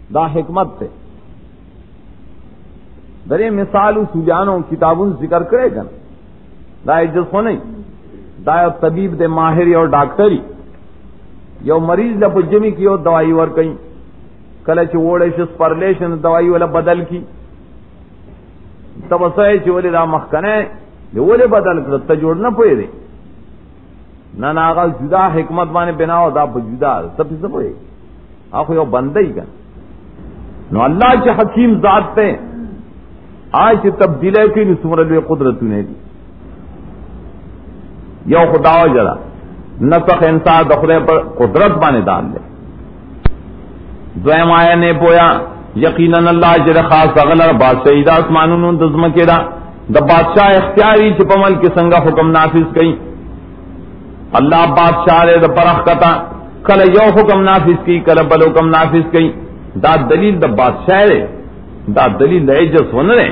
دا حکمت تے درے مثال سوجانوں کتابوں ذکر کرے گا دا عجز ہو نہیں دا یو طبیب دے ماہری اور ڈاکٹری یو مریض دا پجمی کی اور دوائی ور کئی کلچ ووڑیشس پرلیشن دوائی والا بدل کی تب اسے چولے دا مخکنے وولے بدل کر تجوڑ نہ پوئے دے نہ ناغا جدا حکمت مانے بناو دا جدا تب سے پوئے آخو یو بندہ ہی کن نو اللہ چا حکیم ذات تے آج چا تبدیلے کی نسمرلوے قدرتو نے دی یو خداو جلا نسخ انسان دخلے پر قدرت بانے ڈال دے دویم آیا نے پویا یقیناً اللہ جل خاص اغلر بادشاہی دا اسمانون دزمکی دا دا بادشاہ اختیاری چپمل کی سنگا حکم نافذ کئی اللہ بادشاہ رے دا پرخ کتا کل یو حکم نافذ کی کل بل حکم نافذ کئی دا دلیل دا بادشاہ رے دا دلیل دا عجز ہون رے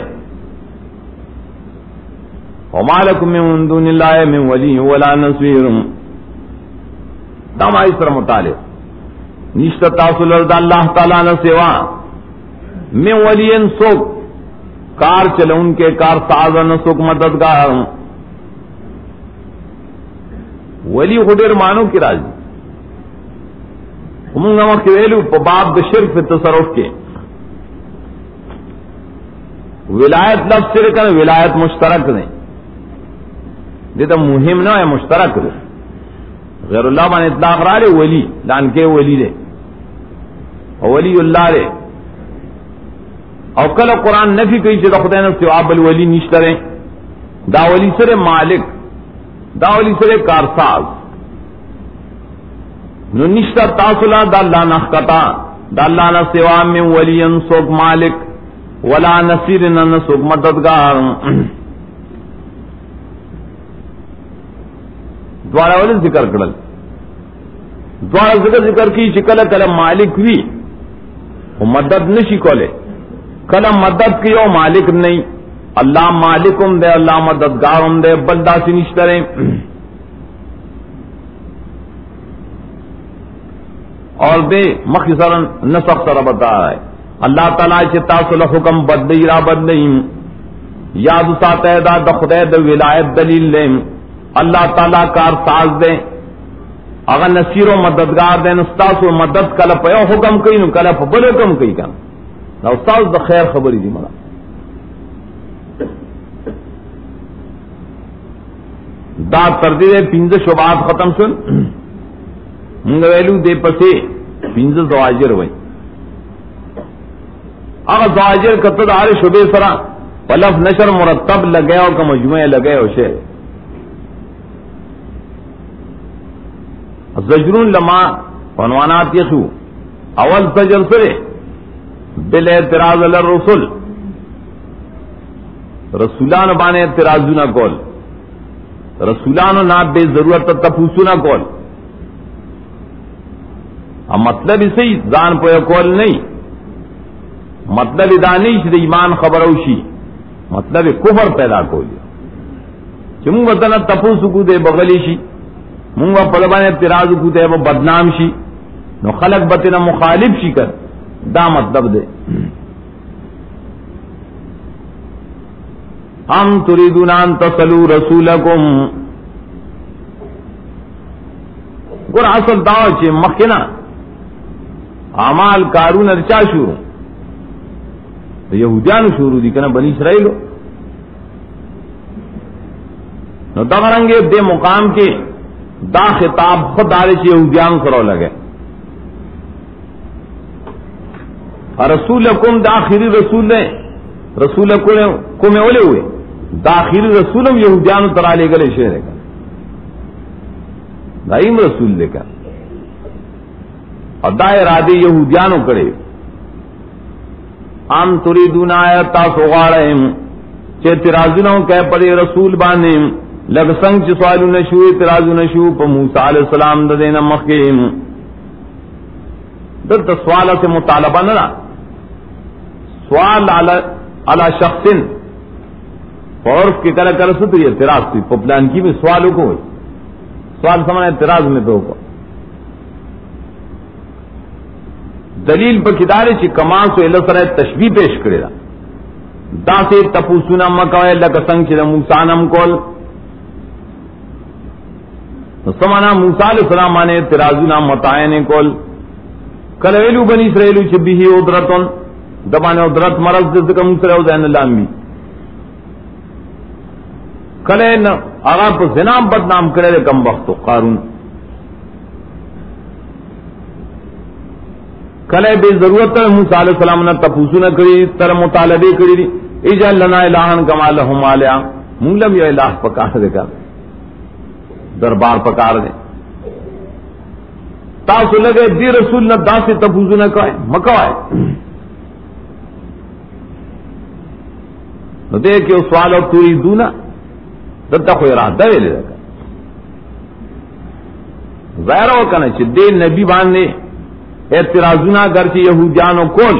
وما لکم من دون اللہ من ولی ولا نصیر دا مائی سر مطالب نشتا تاصل دا اللہ تعالیٰ نے سوا میں ولین سوک کار چلے ان کے کار سازن سوک مددگار ولی خدیر مانو کی راجی ہمونگا مخیویلو پا باب دا شرک فی تصرف کے ولایت لفظ شرکن ولایت مشترک نہیں دیتا مہم نہ ہے مشترک دے غیر اللہ بان اطلاق را لے ولی لان کے ولی دے ولی اللہ رے او کل قرآن نفی کئی چیزا خدای نفس سواب الولی نشترے دا ولی سر مالک دا ولی سر کارساز نو نشتر تاصلہ دا اللہ نخکتا دا اللہ نسواب میں ولی سوک مالک ولا نصیر نسوک مددگار دوارا ولی ذکر کرل دوارا ذکر کی چکل کل مالک وی مدد نشی کولے کل مدد کیو مالک نہیں اللہ مالکم دے اللہ مددگارم دے بلدہ سی نشترے اور دے مخصرا نسخ سر بتا رہا ہے اللہ تعالیٰ چتا صلح حکم بدئی را بدئی یاد ساتے دا دخدے دا ولایت دلیل لے اللہ تعالیٰ کار ساز دے اگر نصیر و مددگار دے نستاس و مدد کل پیو حکم کئی نو کل بل حکم کئی کن نا استاس دا خیر خبری دی ملا دا تردید پینز شبات ختم سن منگا ویلو دے پسے پینز زواجر ہوئی اگر زواجر کتد آرے شبے سرا پلف نشر مرتب لگے اور کا مجموعے لگے ہو شے زجرون لما عنوانات یسو اول زجر سرے بل اعتراض الرسل رسولان بانے اعتراضو نہ کول رسولانو نا بے ضرورت تپوسو نہ کول اب مطلب اسی زان پویا کول نہیں مطلب ادا نہیں چھ ایمان خبر اوشی مطلب کفر پیدا کولی چمو وطن تپوسو کو دے بغلی شی مونگا پلبان اعتراض کو دے وہ بدنام شی نو خلق بتنا مخالف شی کر دا مطلب دے ام تريدون ان تصلوا رسولکم گر اصل دعوی چھ مخنا اعمال کارون ارچا شروع یہودیان شروع دی کنا بنی اسرائیلو نو دغرنگے دے مقام کے دا خطاب خود آرے چھ یہودیان کرو لگے رسولکم دا آخری رسول نے رسولکم اولے ہوئے دا آخری رسولم یہودیان ترا لے گلے شہر کا دائم رسول لے کر اور دا ارادے یہودیانو کرے ام تریدون آیتا سغارہم چہ ترازنوں کہہ پڑے رسول بانے لگ سنگ چھ سوالو نشو اعتراضو نشو پا موسیٰ علیہ السلام دا دینا مخیم در سوالہ سے مطالبہ نہ سوال علی شخص عرف کی طرح کر سو تو یہ اعتراض تھی پپلان کی میں سوالوں کو ہوئی سوال سمجھا اعتراض میں تو کو دلیل په کدارې چې کما سو ال سره تشبیه پیش کړی دا داسې تپوسونه مکوې لکه څنګه چې موسی نام کول. سمانا موسی علیہ السلام باندې اعتراضونه متعین کول. کله ویلو بنی اسرائیل چې به عذرتون دبانه عذرت مرض د کوم سره او ځان الله امي کله نه هغه په زنا بدنام کړل کم وخت قارون کله به ضرورت موسی علیہ السلام نے تپوسونه کړی تر مطالبه کړی اجل لنا الہن کما لهم الہ مولم یو الہ پکار دے کا دربار پکار دے تاسو لگے دی رسول نہ داسې تپوسونه کوي مکوای نو دې کې سوال او تريدون دته خو اراده ویلې ده ظاهر وکنه چې دې نبی باندې اعتراضونه ګرځي يهوديانو کول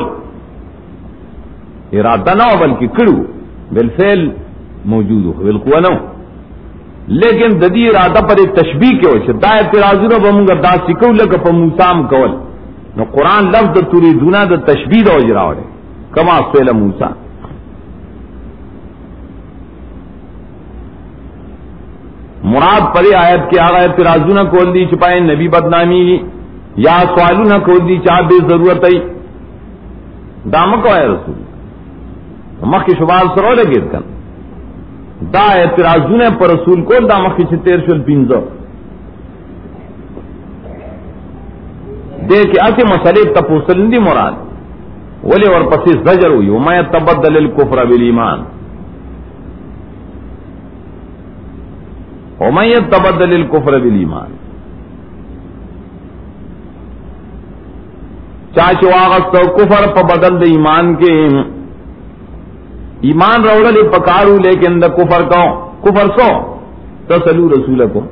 اراده نه بلکې کړو بالفعل موجود هو بالقوه نو لیکن د دې اراده پر تشبیه کې و چې دا اعتراضونه به موږ دا سکو لکه په موسی م کول نو قران لفظ تريدون د تشبیه د اجراوله کما سئل موسی. مراد پری آیت کی آغا اعتراضونه کول دي چې پای نبی بدنامی یا سوالونه کول دي چې به ضرورت ای دامه کوي رسول مخکې شوال سره لګید کن دا اعتراضونه پر رسول کول دا مخکې چې 1315 دې کې اته مسلې تپوسل دي مراد ولی ورپسې زجر وي وما يتبدل الكفر بالایمان ومن يتبدل الكفر بالایمان چاچو واغستو کفر په بدل د ایمان کې ایمان راوړل پکارو لیکن د کفر کو کفر سو تسلو رسولکم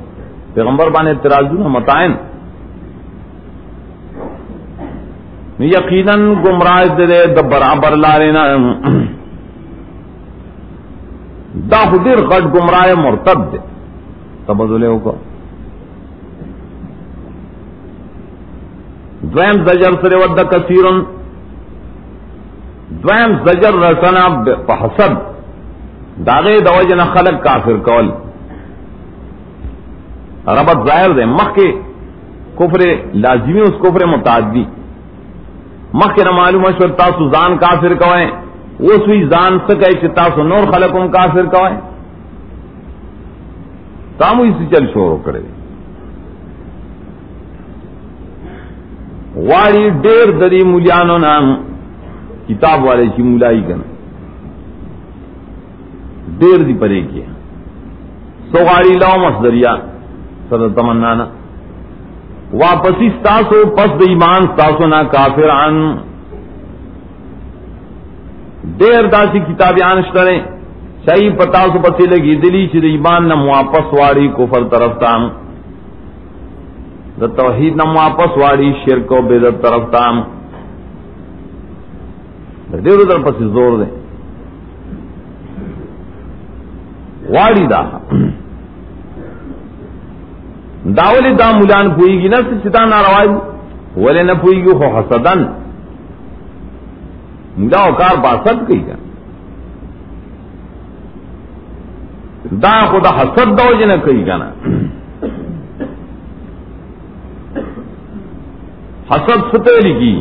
پیغمبر باندې اعتراضونه متعین یقینا گمراہ دے د برابر لارې نه دا خدیر غټ گمراہ مرتد دے تبدلے کو دویم زجر سره ود کثیرن دویم زجر رسنا بحسد داغه د وجنه خلق کافر کول ربط ظاهر دے مخ کفر لازمی اس کفر متعدی مخ نہ معلومه شو تاسو ځان کافر کوئ وہ سوی ځان سکے چې تاسو نور خلقم کافر کوئ تامو اسی چل شروع کرے واری ډیر دری مولیانو نام کتاب والے چی مولائی کنا ډیر دی پرے کیا سوغاری لاؤ مصدریا صدر تمنانا واپسی ستاسو پس د ایمان ستاسو نا کافران ډیر داسی کتابیان شترے صحیح پتا سو پتے لگی دلی چې د ایمان نہ واپس واڑی کفر طرف تام د توحید نہ واپس واڑی شرک و بدعت طرف تام ډیر در پس زور دے واڑی دا داولی دا مولان پوئیگی نا ستا ناروائی ولی نہ پوئیگی خو حسدن مولا وکار باسد کئی گا دا خدا حسد دو جنہ کئی گا نا حسد ستے لگی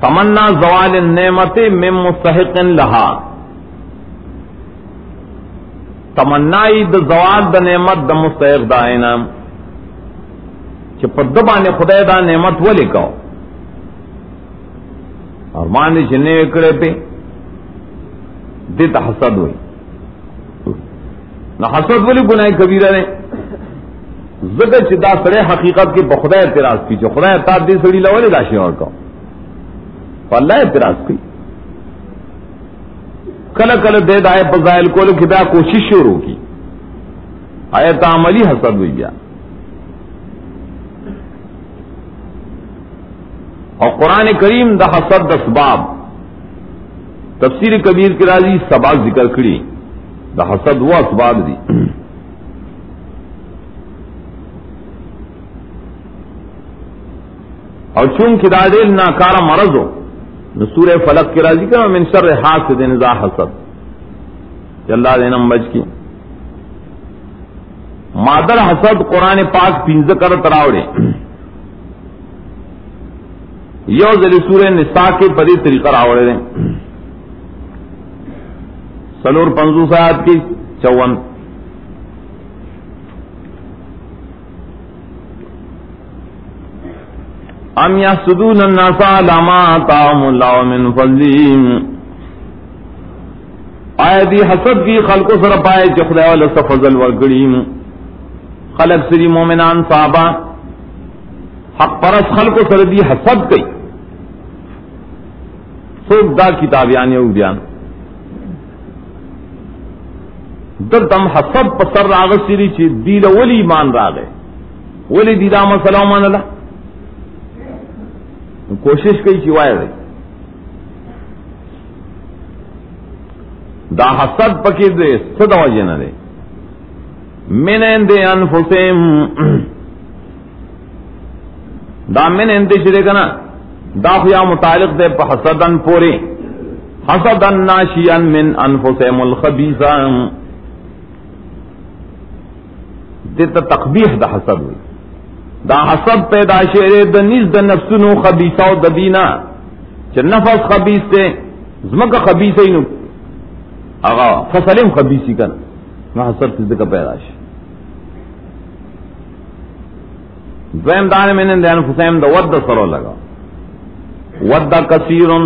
تمنا زوال النعمت من مستحق لہا تمنائی د زوال د نعمت د مستحق دا انعام چې په دبانې خدای دا نعمت ولې کو اور باندې چې نه کړې په دې ته حسد وای نہ حسد ولی گناہ کبیرہ نے زګر چې دا سره حقیقت کې په خدای اعتراض کی چې خدای تا دې سړي لولې دا شی ورکو الله اعتراض کی کله کله دې دای په ځایل کولو کې دا کوشش شروع کی آیت عملی حسد وی بیا اور قرآن کریم دا حسد د اسباب تفسیر کبیر کی راضی سبا ذکر کړي دا حسد وہ اسباب دی اور چونکہ دا دل ناکارا مرض ہو سورہ فلق کی راضی کا من شر حاسد اذا حسد کہ اللہ دینا بچ کی مادر حسد قرآن پاک پینز کر تراوڑے یو ذلی سورہ نساء کے پدی طریقہ راوڑے دیں سلور 50 آیات کی 54 ام یحسدون الناس علی ما آتاهم اللہ من فضلہ آیا دی حسد کی خلق سر پائے چھ خدا والا سا فضل ورگڑی خلق سری مومنان صحابہ حق پرس خلق سر دی حسد کئی سوک دا کتابیان یہودیان در تم حسد پسر راغ سری چی دیل ولی ایمان راغے ولی دیدہ مسئلہ مان اللہ کوشش کئی چیوائے رہی دا حسد پکی دے صدا وجہ نہ دے من عند انفسهم دا من عند شرے کنا دا خیا متعلق دے پا حسدن پورے حسدن ناشیان من انفسهم الخبیثہ دیتا تقبیح دا حسد ہوئی دا حسد پیدا شعر دا نیز دا نفسنو خبیثہ و دبینا چا نفس خبیث تے زمکہ خبیثہ ہی نو آغا فصلیم خبیثی کن نا حسد کس دکا پیدا شعر دویم دانے میں نے دین فسیم دا ود سرو لگا ود کثیرن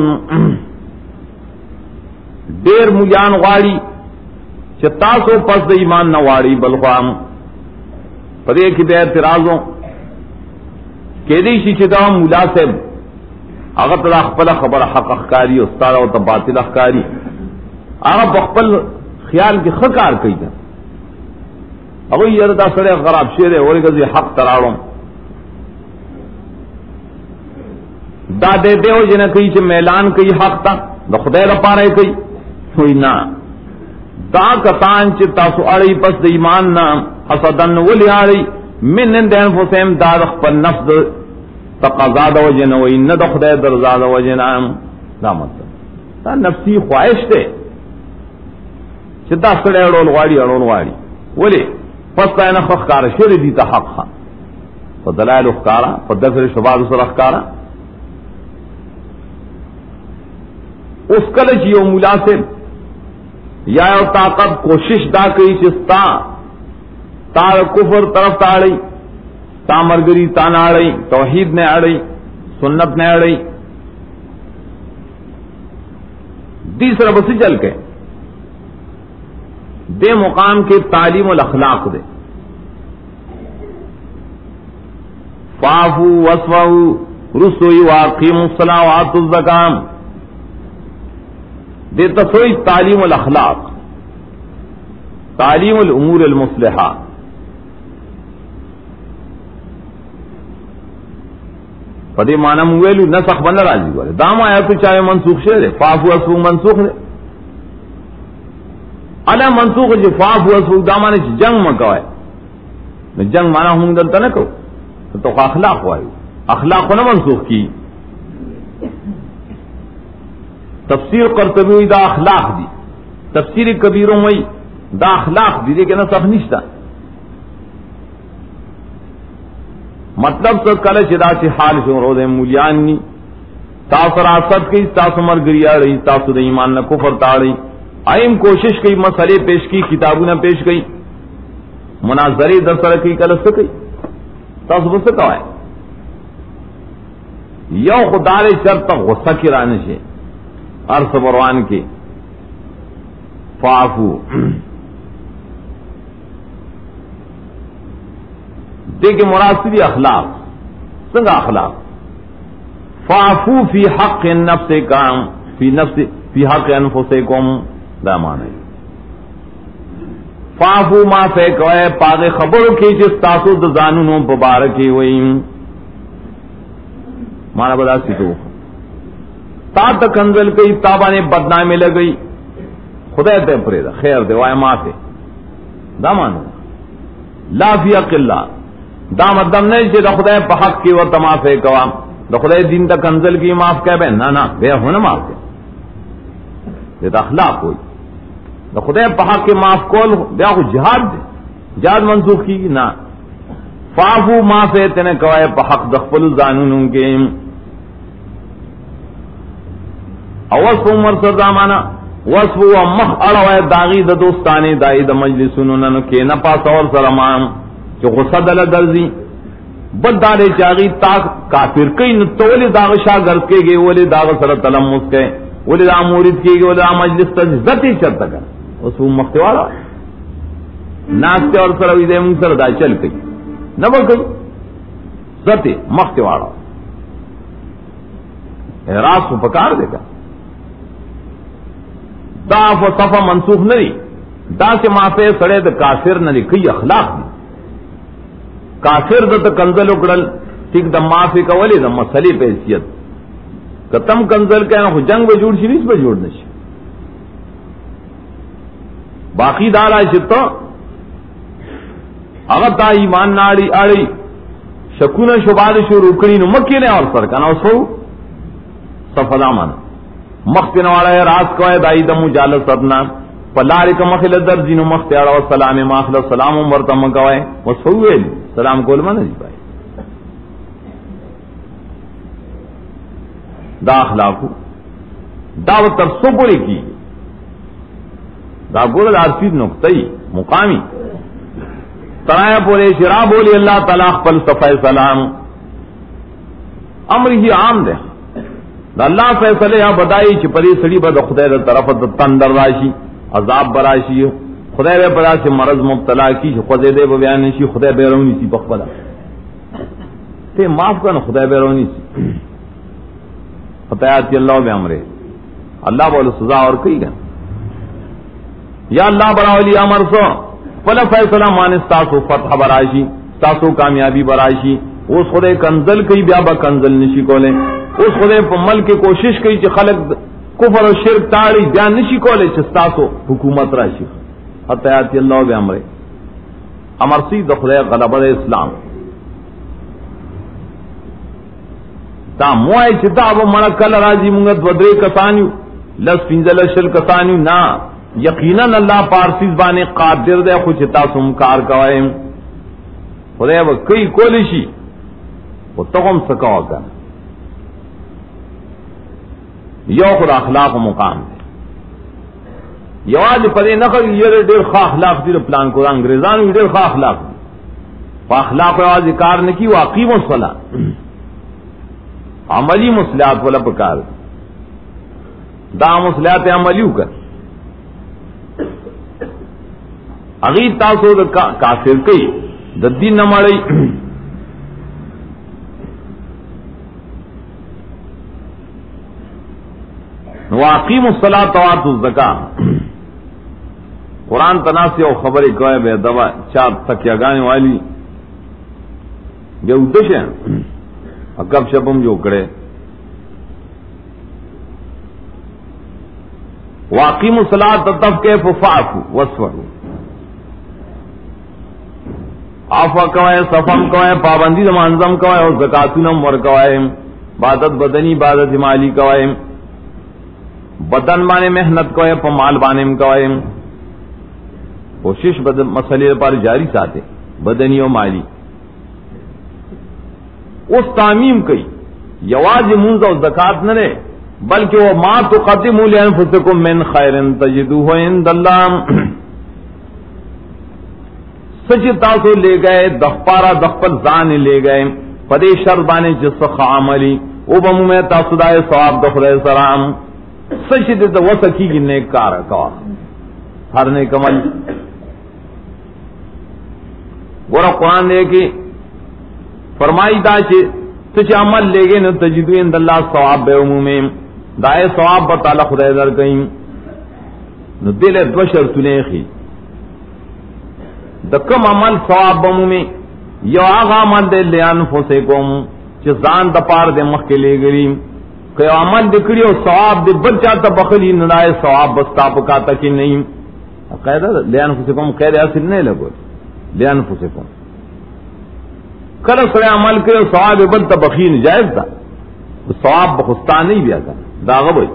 دیر مجان غاڑی چا تاسو پس دا ایمان نواری بلخوام پدے کی بے اعتراضوں کیدی شی دا مولا سے اگر تلا خپل خبر حق اخکاری استاد او باطل اخکاری اگر بخپل خیال کی خکار کئی دا اگر یہ دا سڑے غراب شیر ہے اور گزی حق تراڑوں دا دے دے ہو جنہ کئی چھ میلان کئی حق تا دا خدای دا پارے کئی ہوئی نا دا کسان چھ تاسو اڑی پس دا ایمان نا حسدن ولی آڑی من اندین فسیم دا خپل نفس تقاضا دا وجنہ وی نا دا خدای درزا دا وجنہ دا مطلب دا نفسی خواہش تے چھ دا سڑے اڑول غاڑی ولی پس تا اینا خخکار شیر دیتا حق خان پا دلائل اخکارا پا دفر شباد سر اخکارا اس کلچ یو مولا سے یا یو طاقت کوشش دا کئی چستا تا کفر طرف تا اڑی تا مرگری تا نہ اڑی توحید نے اڑی سنت نے اڑی تیسرا بس چل کے دے مقام کے تعلیم الاخلاق دے فاعفو واصفحوا رسوئی واقیموا الصلاۃ وآتوا الزکاۃ دیتا سوئی تعلیم الاخلاق تعلیم الامور المصلحہ پدے مانا مویلو نسخ بن راضی والے دام آیا تو چاہے منسوخ شے فاف وصف منسوخ دے الا منسوخ جو فاف وصف دامانے جنگ مکوائے جنگ مانا ہوں دلتا نہ کو تو اخلاق ہوئے اخلاق کو نہ منسوخ کی تفسیر قرطبی دا اخلاق دی تفسیر کبیروں میں دا اخلاق دی کہ نہ سب نشتا مطلب تو کل چدا سے حال سے روز مولیان نی تاثر آسد کی تاثر مرگریا رہی تاثر ایمان نہ کفر تاڑی آئیم کوشش کی مسئلے پیش کی کتابوں نے پیش کی مناظری درسر کی کل سکی تاثر سکا ہے یو خدار چر تک غصہ کی رانے سے عرص بروان کے فاعفو دیکھیں مراسلی اخلاق سنگا اخلاق فاعفو فی حق النفس کام فی حق انفسکم دا معنی فاعفو ما فیکوئے پاگے خبروں کی جس تاسو دزانونوں مبارکی ہوئی معنی بدا سی تو تا تکنزل کئی تابانے بدنامی لگئی خدا تے پریدا خیر دے وائے ماتے دا معنی لا فی حق اللہ دا مدام نہیں چاہتا خدا پا حق کی و تمافے کوا خدای دین تا کنزل کی معاف کہہ بے نا بے ہونا معاف کہہ یہ تو اخلاق ہوئی خدای پا حق کے معاف کول بیا کو جہاد دے جہاد منسوخ کی نا فافو معاف ہے تینے کوائے پا حق دخپل زانون کے وصف عمر سردامانا وصف و مخ اڑوائے داغی دا دوستانی دائی دا مجلسونو کے نپاس اور سرمان جو غصہ دل درزی بد دارے چاگی تاک کافر کئی نتولی داغ شاگرد کے گئے ولی داغ سر تلمس کے ولی دا مورد کے گئے ولی دا مجلس تا ذاتی چلتا کر وصف مختی والا ناستے اور سروی دے منگ سر دا چل کئی نبا کئی ذاتی مختی والا احراس کو پکار دے گا دا و صفا منسوخ نہیں دا سے معافی سڑے دا کافر نہ کئی اخلاق دی کافر دا کنزل اکڑل ٹھیک دا معافی کا ولی دا مسئلے پہ حیثیت کتم کنزل کہنا خو جنگ پہ جوڑ شی نہیں اس پہ جوڑ نشی باقی دارا شتا اگر تا ایمان ناڑی آڑی شکون شباد شروع کری نو مکی نے اور سر کنا اس کو صفا مانا مخت نوالا ہے راز کوئے دائی دمو جالس ادنا پلاری کا مخل در جنو مخت اڑا سلام ماخل سلام مرتم کوئے وسوئے سلام کول من نہیں پائے دا اخلاقو دعوت تر سو پوری کی دا گول دارسید نقطہی مقامی ترایا پورے شراب بولی اللہ تعالیٰ خپل صفحہ سلام امر ہی عام دے دا اللہ فیصلے یا بدائی چی پری سڑی با دا خدای دا طرف دا تندر راشی عذاب براشی خدای بے پدا سے مرض مبتلا کی خدای دے بیان شی خدای بیرونی سی بخبلا تے معاف کرنا خدای بیرونی سی فتحاتی اللہ بے امرے اللہ بولو سزا اور کئی گا یا اللہ براولی امر سو فلا فیصلہ مان ستاسو فتح براشی ستاسو کامیابی براشی اس خدای کنزل کئی بیا با کنزل نشی کولے اس خدای پا ملک کی کوشش کئی چی خلق کفر و شرک تاڑی بیان نشی کولے چی ستاسو حکومت راشی حتیاتی اللہ بے امرے امر سید خدای غلبت اسلام تا موائے چی تا ابو منکل راجی منگت ودرے کسانیو لس پینزل شل کسانیو نا یقیناً اللہ پارسیز بانے قادر دے خوچ تاسو مکار کوائے خدای با کئی کولشی وہ تغم سکاو کر یو خود اخلاق و مقام دے یو آج پدے نخل یہ دیر خواہ اخلاق دیر پلان کو انگریزانو دیر خواہ اخلاق دیر فا اخلاق و آج کار نکی واقعی مسئلہ عملی مسئلات والا پکار دا مسئلات عملیو کر اغیر تاسو دا کافر کئی دا دین نماڑی واقیم الصلاۃ وآتوا الزکاۃ قرآن تناسی او خبر کوئے بے دوا چار تکیا گانے والی جو ادش ہیں اکب شپم جو کرے واقیم الصلاۃ تفکیف فعفو وصفحوا آفا کوئے صفم کوئے پابندی منظم کوئے اور زکاتونم ور کوئے عبادت بدنی عبادت مالی کوئے بدن بانے محنت کوئے پا مال بانے کوئے کوشش مسئلے پر جاری ساتے بدنی و مالی اس تعمیم کئی یواز منز و زکات نہ رہے بلکہ وہ ما تقدموا لانفسکم من خیر تجدوہ عند اللہ سچ تاسو لے گئے دخپارا دخپل زان لے گئے پدے شر بانے جس عملی او بمو میں تاسو دائے ثواب دخلے سلام سچ دے تو وہ سکی کی نیک کار کوا ہر نیک عمل گورا قرآن دے کہ فرمائی دا چے سچ عمل لے گئے نو تجدو عند اللہ ثواب بے عموم میں دائے ثواب بطالہ خدای در کہیں نو دل دو شرطنے خی دکم عمل ثواب بمو میں یو آغا عمل دے لیان فسکم چے زان دپار دے مخ کے لے گری کہ عمل دکڑی اور ثواب دے بچ جاتا بخلی نڑائے ثواب بستا پکاتا کہ نہیں قیدہ لیان فسکم قید اصل نہیں لگو لیان فسکم کل سرے عمل کرے ثواب بلتا بخین جائز تھا ثواب بخستان نہیں بیا کر داغ بھائی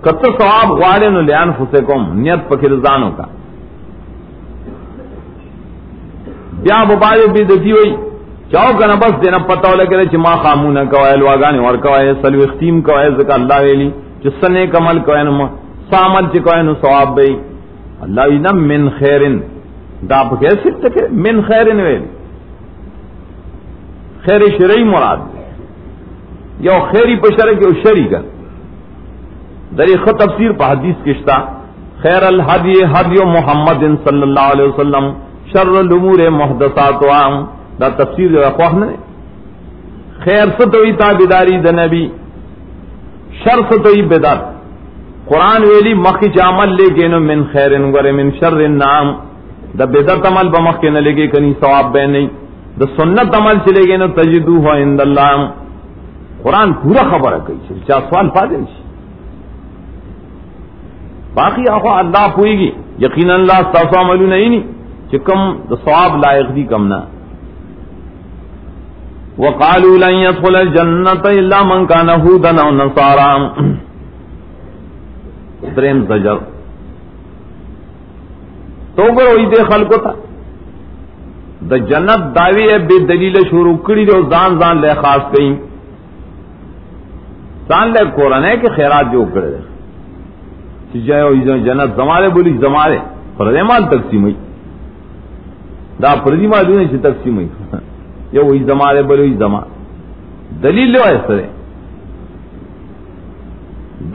کت ثواب غالے نو لیان فسکم نیت پکرزانوں کا بیا ببارے بھی دتی ہوئی چاو کنا بس دینا پتہ لگے چ ما خامون کوائل واگان ور کوائے سلو اختیم کوائے زکا اللہ ویلی جسنے کمل کوائے نو سامل چ کوائے نو ثواب بے اللہ وی نہ من خیرن دا کیسے تک من خیرن ویلی خیر شرعی مراد یو خیری پشر کے شرعی کا دری خط تفسیر پہ حدیث کشتا خیر الحدی حدی محمد صلی اللہ علیہ وسلم شر الامور محدثاتها دا تفسیر جو اخواہ نے خیر ستوئی تابداری دا نبی شر ستوئی بدعت قرآن ویلی مخی عمل لے کے نو من خیر ور من شر النام دا بدعت عمل بمخ کے نہ لگے کنی ثواب بے نہیں دا سنت عمل چلے گئے نو تجدوہ عند اللہ قرآن پورا خبر ہے کئی چاہ سوال پا دیں باقی آخوا اللہ پوئی گی یقین اللہ ستاسو عملو نہیں چکم دا ثواب لائق دی کم نہ وقالوا لن يدخل الجنة الا من كان هودا او نصارا دریم زجر تو گروئی دے خلقو تا دا جنت دعوی ہے بے دلیل شروع کری جو زان زان لے خاص کئی زان لے قرآن ہے کہ خیرات جو کرے دے جائے جنت زمارے بولی زمارے پردے مال تقسیم ہوئی دا پردی مال دوں سے تقسیم ہوئی یہ وہی زمارے بولے وہی زما دلیل لو ہے سرے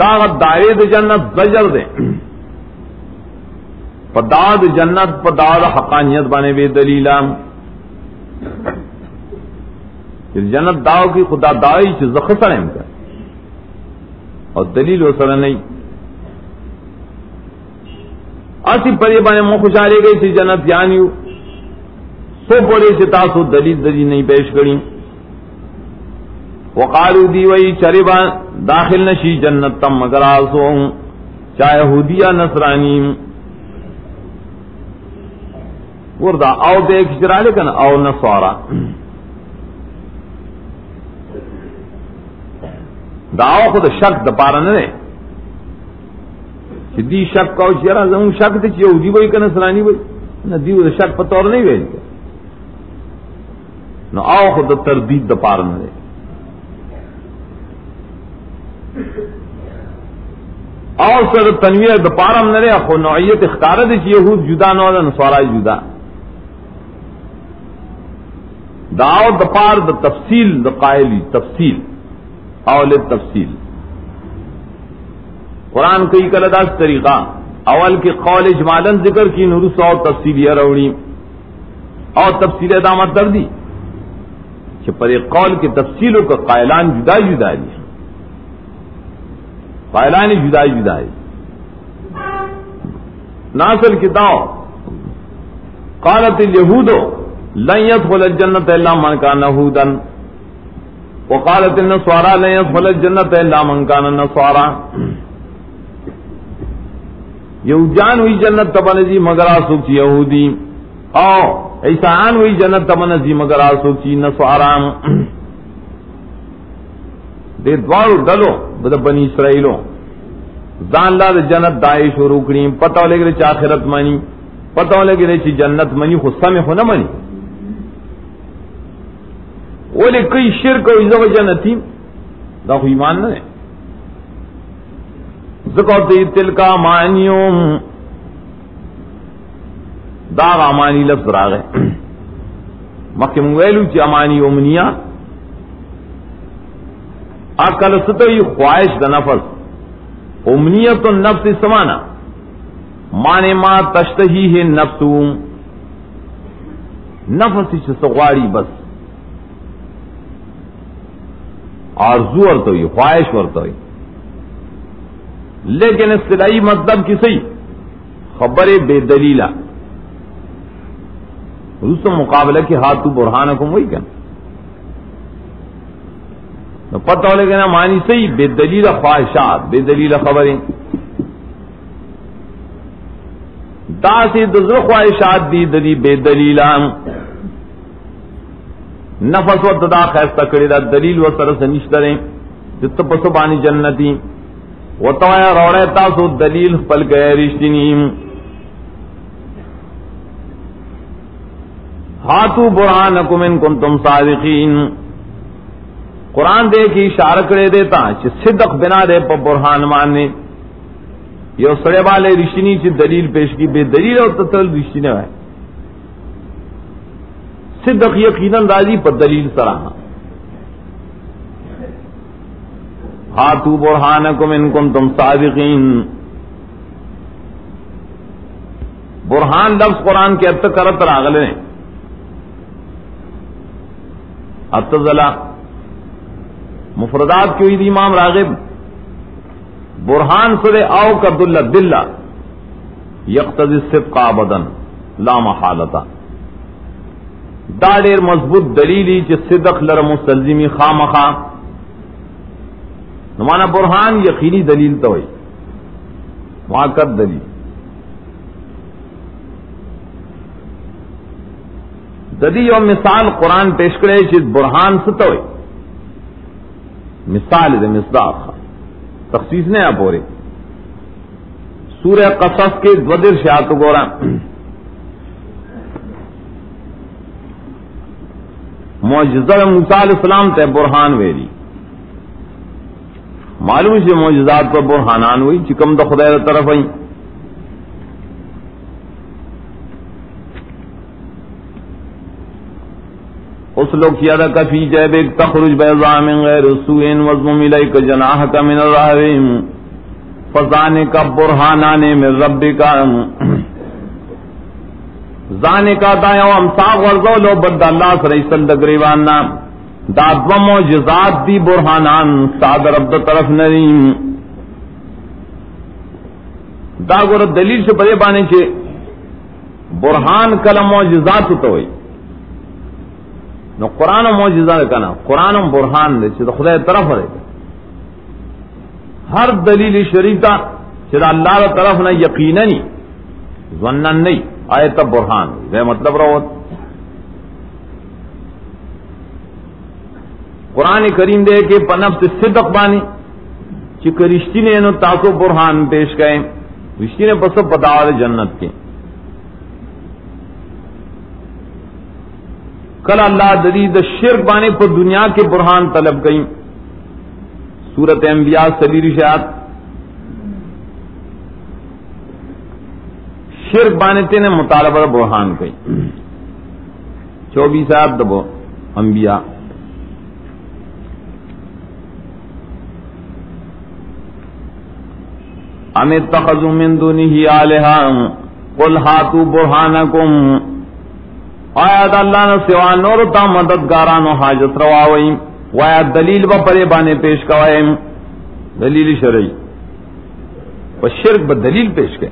دعوت دائرے د جنت زجر دے پداد جنت پداد حقانیت بانے بے دلیلام جنت داو کی خدا دائی چیز زخصر ہیں کا اور دلیل و سر نہیں اسی پری بانے مو خوشارے گئی تھی جنت یانیو سو پڑے سے تاسو دلیل دلیل نہیں پیش کری وقالو دی وئی چریبا داخل نشی جنت تم مگر آسو چاہے یہودیہ نصرانی وردا او دیکھ چرا لیکن او نصارا داو خود شک دا پارا نرے چی دی شک کاؤ چیرا زمون شک تے چی یہودی بھئی کا نصرانی بھئی نہ دیو دا شک پتور نہیں بھئی نو آو خود تردید دا پار نہ دے آو سر تنویر دا پارم نہ دے خو نوعیت اختار دے چی یہود جدا نو دا نصارا جدا دا آو دا پار دا تفصیل دا قائلی تفصیل اول تفصیل قرآن کئی کلداس طریقہ اول کے قول اجمالاً ذکر کی نورس اور تفصیلیہ روڑی اور تفصیل دامت دردی کہ پر قول کے تفصیلوں کا قائلان جدا جدا ہے قائلان جدا جدا ہے ناصل کی داؤ قالت الیہود لن يدخل الجنة الا من كان هودا وقالت النصارى لن يدخل الجنة الا من كان نصارا یہودیان ہوئی جنت تبنزی مگر آسوک چی یہودی او عیسیان ہوئی جنت تبنزی مگر آسوک چی نصارام دے دوارو ڈلو بدا بنی اسرائیلو زان لا دا جنت دائی شروع کریم پتہ لے گرے چی آخرت منی پتہ لے گرے چی جنت منی خود سمی خو نمانی ولی کئی شرک و عزو جنتی دا خو ایمان نہ ہے ذکرتی تلکا معنیوں داغ امانی لفظ راغ ہے مکہ مویلو چی امانی امنیا اکل ستوی خواہش دا نفس امنیت النفس سمانا مانے ما تشتہی ہے نفس نفس چی سغواری بس آرزو ورتوی خواہش ورتوی لیکن اصطلاحی مطلب کی صحیح خبر بے دلیلہ اس مقابلہ کی ہاتھو برہانکم وہی کہنا تو پتہ ہو لیکن معنی صحیح بے دلیل خواہشات بے دلیل خبریں دا سے دزر خواہشات دی دلی بے دلیلہ نفس و تدا خیستہ کری دا دلیل و سرس نشتریں جت پسبانی جنتی و توایا روڑے تاسو دلیل پل گئے رشتنیم ہاتو برہانکم ان کنتم صادقین. قرآن دے کی اشارہ کرے دیتا چھ صدق بنا دے پا برہان ماننے یو سڑے والے رشتنی چھ دلیل پیش کی بے دلیل اور تطل رشتنی ہے صدق یقیناً راضی پر دلیل سراہا. ہاتو برہانکم ان کنتم صادقین. برہان لفظ قرآن کے اب تک کرت راغلے نے اتزلہ مفردات کی ہوئی امام راغب برہان سرے او کا دلہ دلہ یقتضی الصدق ابداً لا محالتا دا دیر مضبوط دلیلی چھ صدق لر مستلزمی خامخا نمانا برہان یقینی دلیل تو ہوئی واقعت دلیل. ددی اور مثال قرآن پیش کرے چھ برہان ست ہوئی مثال دے مصداق تخصیص نے آپ ہو رہے سورہ قصص کے دودر شاعت گورا معجزہ موسیٰ علیہ السلام تے برہان ویری معلوم سے معجزات پر برہانان ہوئی چکم دا خدای طرف آئی. اس لوگ کیا کفی جیبک تخرج بیضاء من غیر سوء وضمم الیک جناحک من الرحم فذانک برہانان من ربک ذانک دایو امساق ورزو لو بد اللہ سریسل دگریواننا دادو معجزات دی برہانان ساد رب طرف نریم. دا گور دلیل سے بڑے بانے چھے برہان کلم معجزات تو ہوئی نو قرآن و معجزہ کنا قرآن و برہان دے چھے خدا طرف رہے ہر دلیل شریعتا چھے اللہ طرف نہ یقیننی ظنن نہیں آیت برہان یہ مطلب رہو. قرآن کریم دے کہ پنف سے صدق بانی چکہ رشتی نے انہوں تاکو برہان پیش گئے رشتی نے پسو پتاوال جنت کے کل اللہ ددید شرک بانے پر دنیا کے برہان طلب گئی. سورت انبیاء سلیری شاعت شرک بانے تینے مطالبہ برہان گئی 24 آیات دبو انبیاء. ام اتخذوا من دونه آلہا قل ہاتوا برہانکم آیا دا اللہ نے سوا نور تا مددگاران و حاجت رواوئی وایا دلیل با پرے بانے پیش کوائے دلیل شرعی و شرک با دلیل پیش کے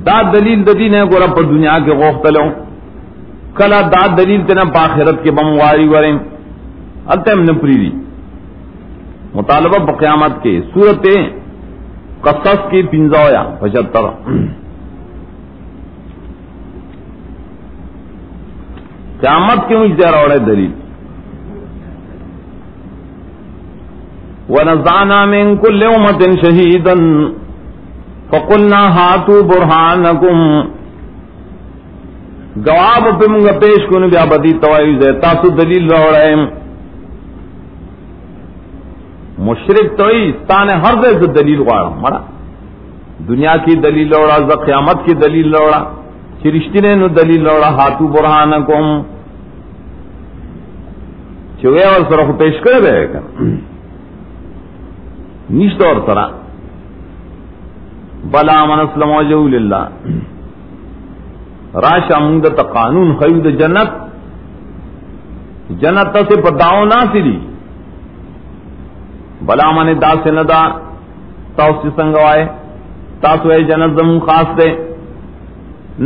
دا دلیل دین گورا پر دنیا کے غوختلوں کلا دا دلیل تینا پاخرت کے بمواری وریں التیم نپریری مطالبہ بقیامت کے صورت قصص کی 75 قیامت کے مجھ دیر اور دلیل وَنَزَعْنَا مِن كُلِّ أُمَّةٍ شَهِيدًا فَقُلْنَا هَاتُوا بُرْهَانَكُمْ گواب پہ منگا پیش کنو بیا بدی توائیز ہے تاسو دلیل رو رہے مشرک توئی ستانے ہر دے سے دلیل غوارا مرا دنیا کی دلیل لوڑا ز قیامت کی دلیل لوڑا چرشتی نے نو دلیل لوڑا ہاتو برہانکم چوئے اور سرخ پیش کرے رہے گا نیشت اور سرا بلا من اسلم وجهه للہ راشا مندت قانون خیود جنت جنت سے پتاؤ نہ سری بلا من دا سے ندا تاؤ سے سنگوائے تاسو اے جنت زمون خاص دے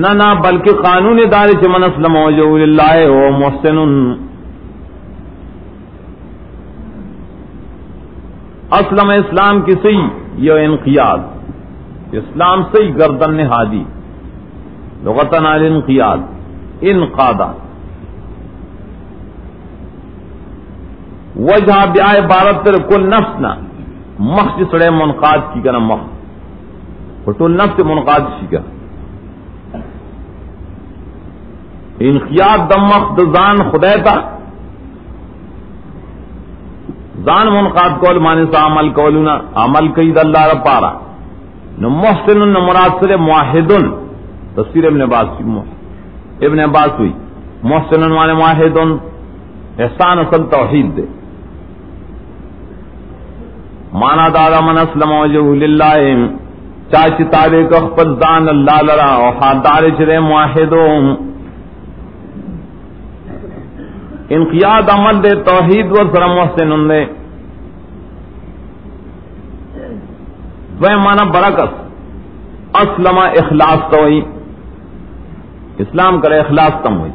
نہ بلکہ قانون دار چ من اسلم وجهه للہ و محسن اسلم اسلام کی صحیح یہ انقیاد اسلام صحیح گردن نہادی لغتن الانقیاد انقادہ وجہ بیا عبارت تر کل نفس نہ مخ سڑے منقاد کی کنا مخ پٹول نفس منقاد کی کا انقیاد دمخ دزان خدای تا زان منقاد کول مانے سا عمل کولونا عمل کئی دا اللہ را پارا نو محسن نو مراد سے موحدن تفسیر ابن عباس ہوئی محسن مانے موحدن احسان اصل توحید دے مانا دادا من اسلم وجهه للہ چاچ تابع کا خپل ځان اللہ لرا او حادار چرے موحدوں انقیاد عمل دے توحید و سر محسن دے وہ مانا برکت اسلم اخلاص تو ہوئی اسلام کرے اخلاص تم ہوئی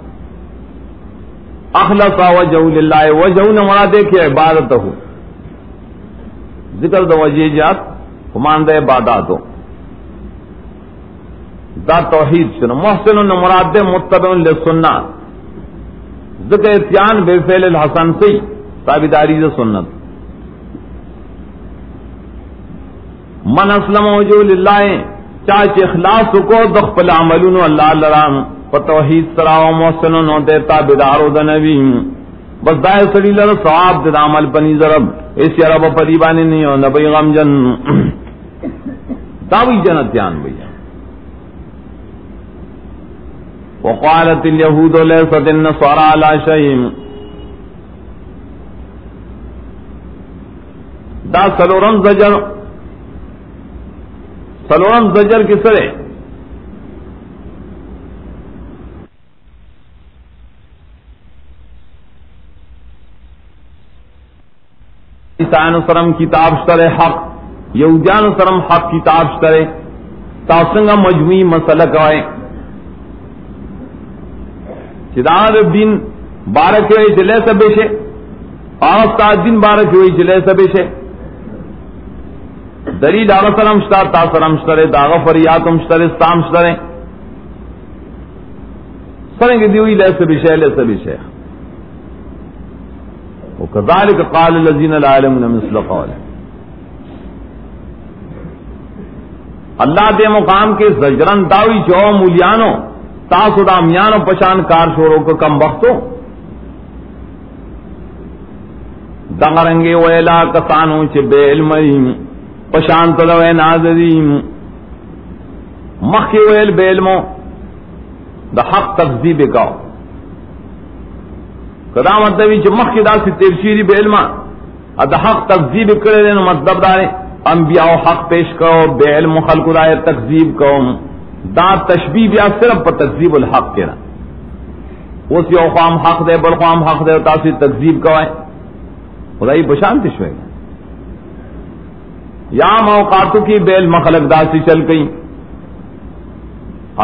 اخلص وجہ للہ وجہ نے مراد ہے کہ عبادت ہو ذکر دو وجہ جات کمان دے عبادات ہو دا توحید شنو محسن نے مراد دے متبع للسنہ ذکر اتیان بے فعل الحسن سی تابعداری سے سنت من اسلم وجہ للہ چاچ اخلاص کو دخل عملون اللہ لرام توحید سرا و محسن نو دے تابعدار د نبی بس دای سڑی لر ثواب دے عمل پنی ضرب اس رب پریبانی نہیں ہو نبی غم جن داوی جنتیان بھیا وقالت اليهود ليست النصارى على شيء دا سلورم زجر کس طرح عیسیان سرم کتاب شترے حق یہودیان سرم حق کتاب شترے تاسنگا مجموعی مسئلہ کوئے چدار دین بارک ہوئی چلے سبے سے آستا دین بارک ہوئی چلے سبے سے دری داغ سرم شتر تا سرم شترے داغ فریاتم شترے سام شترے سرنگ دیوئی لے سبے سے وكذلك قال الذين لا يعلمون مثل قوله اللہ دے مقام کے زجرن داوی جو مولیانو تاسو دامیانو پشان کار شورو کو کم وقتو دغرنگے ویلا کسانو چے بے علمیم پشان تلوے ناظریم مخی ویل بے علمو دا حق تکذیب کاؤ قدامت دوی چھ مخی دا سی تیرشیری بے علمہ اد حق تکذیب کرے دے نو مطلب دارے انبیاء حق پیش کرو بے علم خلق دائے تکذیب کرو دا تشبیح بیا صرف پر تکذیب الحق کہنا اس یو خام حق دے بل خام حق دے تاثیر تکذیب کوائے خدای بشان تشوئے یا موقاتو کی بے علم خلق دا سی چل گئی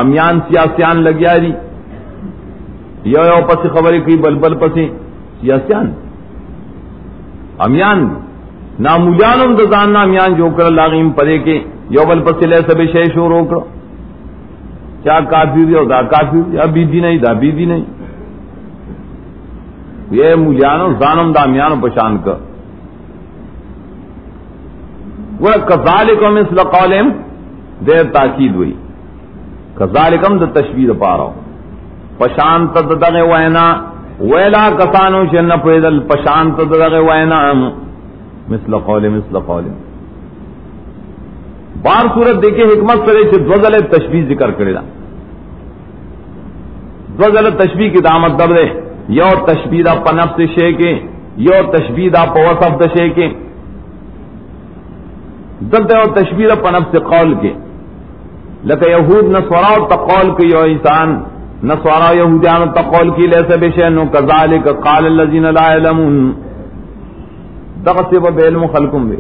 امیان سیاسیان لگیا دی یو پسی خبری کی بلبل پسی سیاسیان امیان نامولیانم دزان نامیان جو کر لاغیم پدے کے یو بل پسی لے سبے شے شو روک رو کیا کافی ہو دا کافی یا بیدی نہیں دا بیدی نہیں یہ مولیانم زانم دامیانم پشان کر وہ کذالکم مثل قولہم دیر تاکید ہوئی کذالکم دا تشبیہ پا رہا ہوں پشانت دغه وینا ویلا کسانو چې نه پیدل پشانت دغه وینا مثل قول بار صورت دیکھے حکمت کرے چې دوزل تشبیہ ذکر کړی دا دوزل تشبیہ کی دامت در دے یو تشبیہ دا پنفس شے کے یو تشبیہ دا پوصف د شے کے دلته یو تشبیہ دا پنفس قول کے لکه یہود نصارا تقول کے یو انسان نصارا یہودیان تقول کی لیسے بشینو کذالک قال الذین لا علمون دغسی و بیلم خلقم بے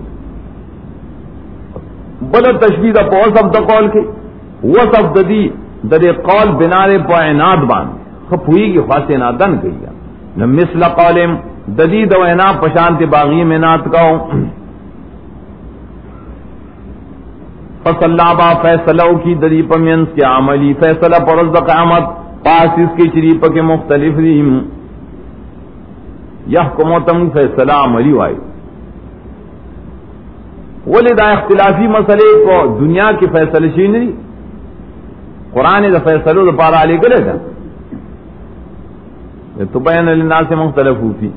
بلا تشبیح دا پا وصف دا قول کی وصف دا دی دا دی قول بنارے پا عناد بان خپوئی کی خواست عنادن کئی گا مثل قولم دا دی دا وینا پشانت باغی منات کاؤ فصلہ با فیصلہ کی دری پمینس کے عملی فیصلہ پرز دا قیامت پاس اس کی شریف کے مختلف ریم یحکم تم فیصلہ عملی وائی ولی دا اختلافی مسئلے کو دنیا کی فیصلے شی نہیں قرآن دا فیصلوں دا پارا علی کرے گا تبین للناس مختلف ہوتی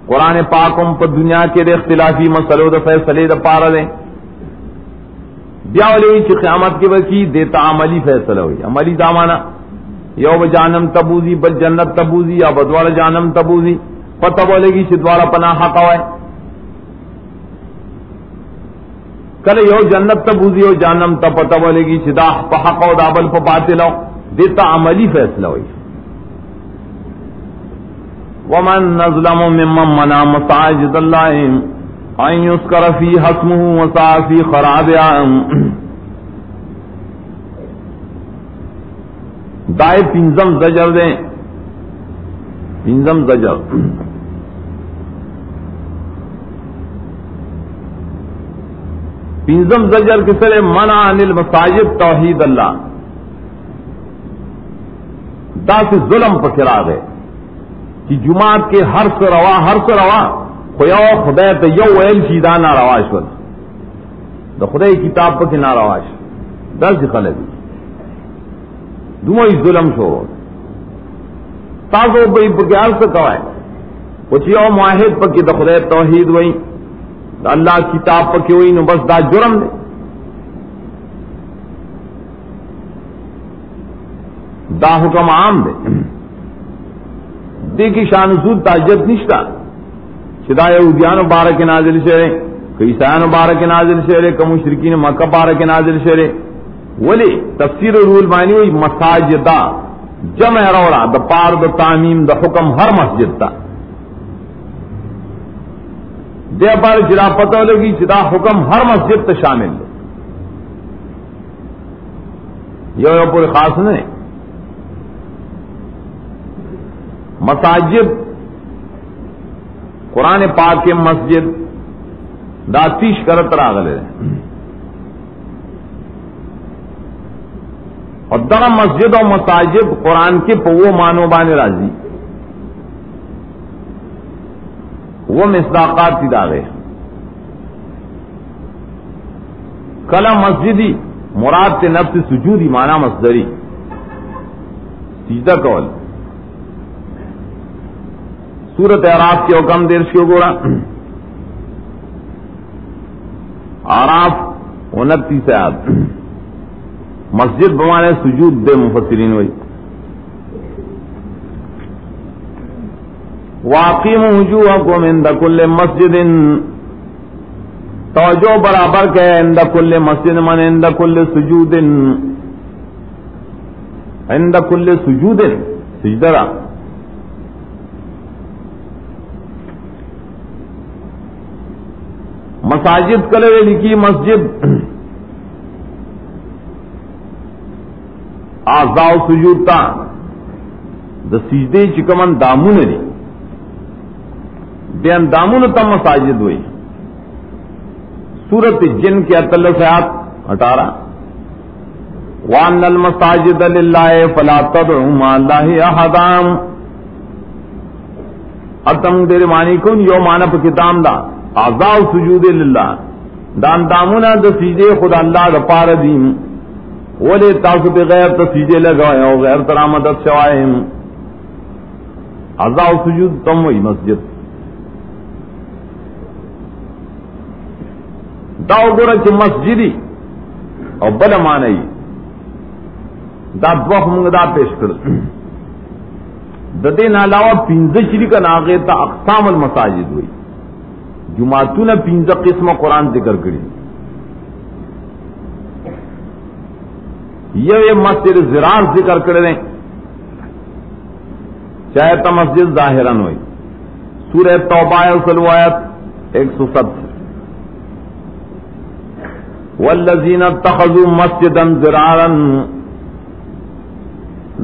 قرآن پاکم پر دنیا کے دے اختلافی مسئلوں دا فیصلے دا پارا دیں بیاولی ہوئی چی قیامت کے وقتی دیتا عملی فیصلہ ہوئی عملی دامانا یو بجانم تبوزی بل جنت تبوزی یا بدوار جانم تبوزی پتہ بولے گی چدوارا پناہ حق ہوئے کل یو جنت تبوزی یو جانم تا پتہ بولے گی چدا پا حق و دابل پا باطل ہو دیتا عملی فیصلہ ہوئی ومن نظلم ممن منع مساجد اللہ ان یذکر فیہا اسمہ وسعی فی خرابہا دائے پنزم زجر دیں پنزم زجر پنزم زجر کسرے منع عن المساجد توحید اللہ دا سے ظلم پکرا گئے کہ جماعت کے ہر سے روا خیو خدای تا یو ویل شی دا نارواش ول دا خدای کتاب پا کی نارواش دا سی خلقی دوئی ظلم شو تاسو بھئی بگیال سے کوئے کچھ یو معاہد پا کی دا خدای توحید وئی دا اللہ کتاب پا کی وئی نو بس دا جرم دے دا حکم عام دے دیکھی شان سود تاجت نشتا شدا یہودیان بارک نازل شہرے کہ عیسائیان بارک نازل شہرے کہ مشرکین مکہ بارک نازل شہرے ولی تفسیر رول معنی ہوئی مساجدہ جمع روڑا دا پار دا تعمیم دا حکم ہر مسجد تا دے پار جدا پتہ لگی جدا حکم ہر مسجد تا شامل دے یہ پورے خاص نہیں مساجد قرآن پاک کے مسجد داتیش کرت راغلے اور در مسجد اور مساجد قرآن کے پو مانو بان راضی وہ مصداقات کی داغے کلا مسجدی مراد کے نفس سجودی مانا مصدری سجدہ کول سورت اعراف کے حکم دیر شو گوڑا اعراف 29 آیات مسجد بمانے سجود دے مفسرین ہوئی واقیموا وجوہکم عند کل مسجد توجہ برابر کہ عند کل مسجد من عند کل سجود عند کل سجود سجدہ مساجد کلے لکھی مسجد اعضاء سجود تا دا سجدے چکمن دامون دی بین دامون تا مساجد ہوئی سورت جن کے 18 وان المساجد للہ فلا تدعوا مع اللہ احدا اتم دیر مانی کن یو مانا پا کتاب دا اعضاء سجود للہ دان دامونا دا سجدے خدا اللہ دا پار دیم ولی تاسو پہ غیر تا سجدے لگوائے او غیر ترا مدد شوائے اعضاء سجود تم وہی مسجد داو گورا چی مسجدی او بلا مانئی دا دوخ منگ دا پیش کر ددین علاوہ پینزہ شریکا ناغیتا اقسام المساجد ہوئی جماعتون پینزہ قسم قرآن ذکر کری یہ مسجد زرار ذکر کریں چاہے تا مسجد ظاہران ہوئی سورہ توبہ آیت 170 والذین اتخذوا مسجدا زرارا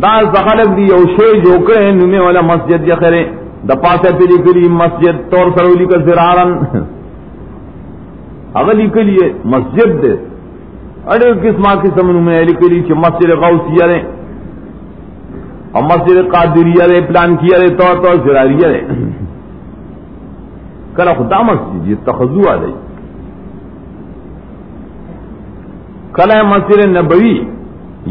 دا زخلق دی یوشے جو کریں نمی والا مسجد یخرے دا پاسے پہ لکلی مسجد طور سرولی کا زرارن اگر لکلی مسجد دے اڑے قسمہ قسم میں لکلی چھ مسجد غوثیہ رہے اور مسجد قادریہ دے پلان کیا دے تو زراریہ دے کلا خدا مسجد یہ تخضوع دے کلا مسجد نبوی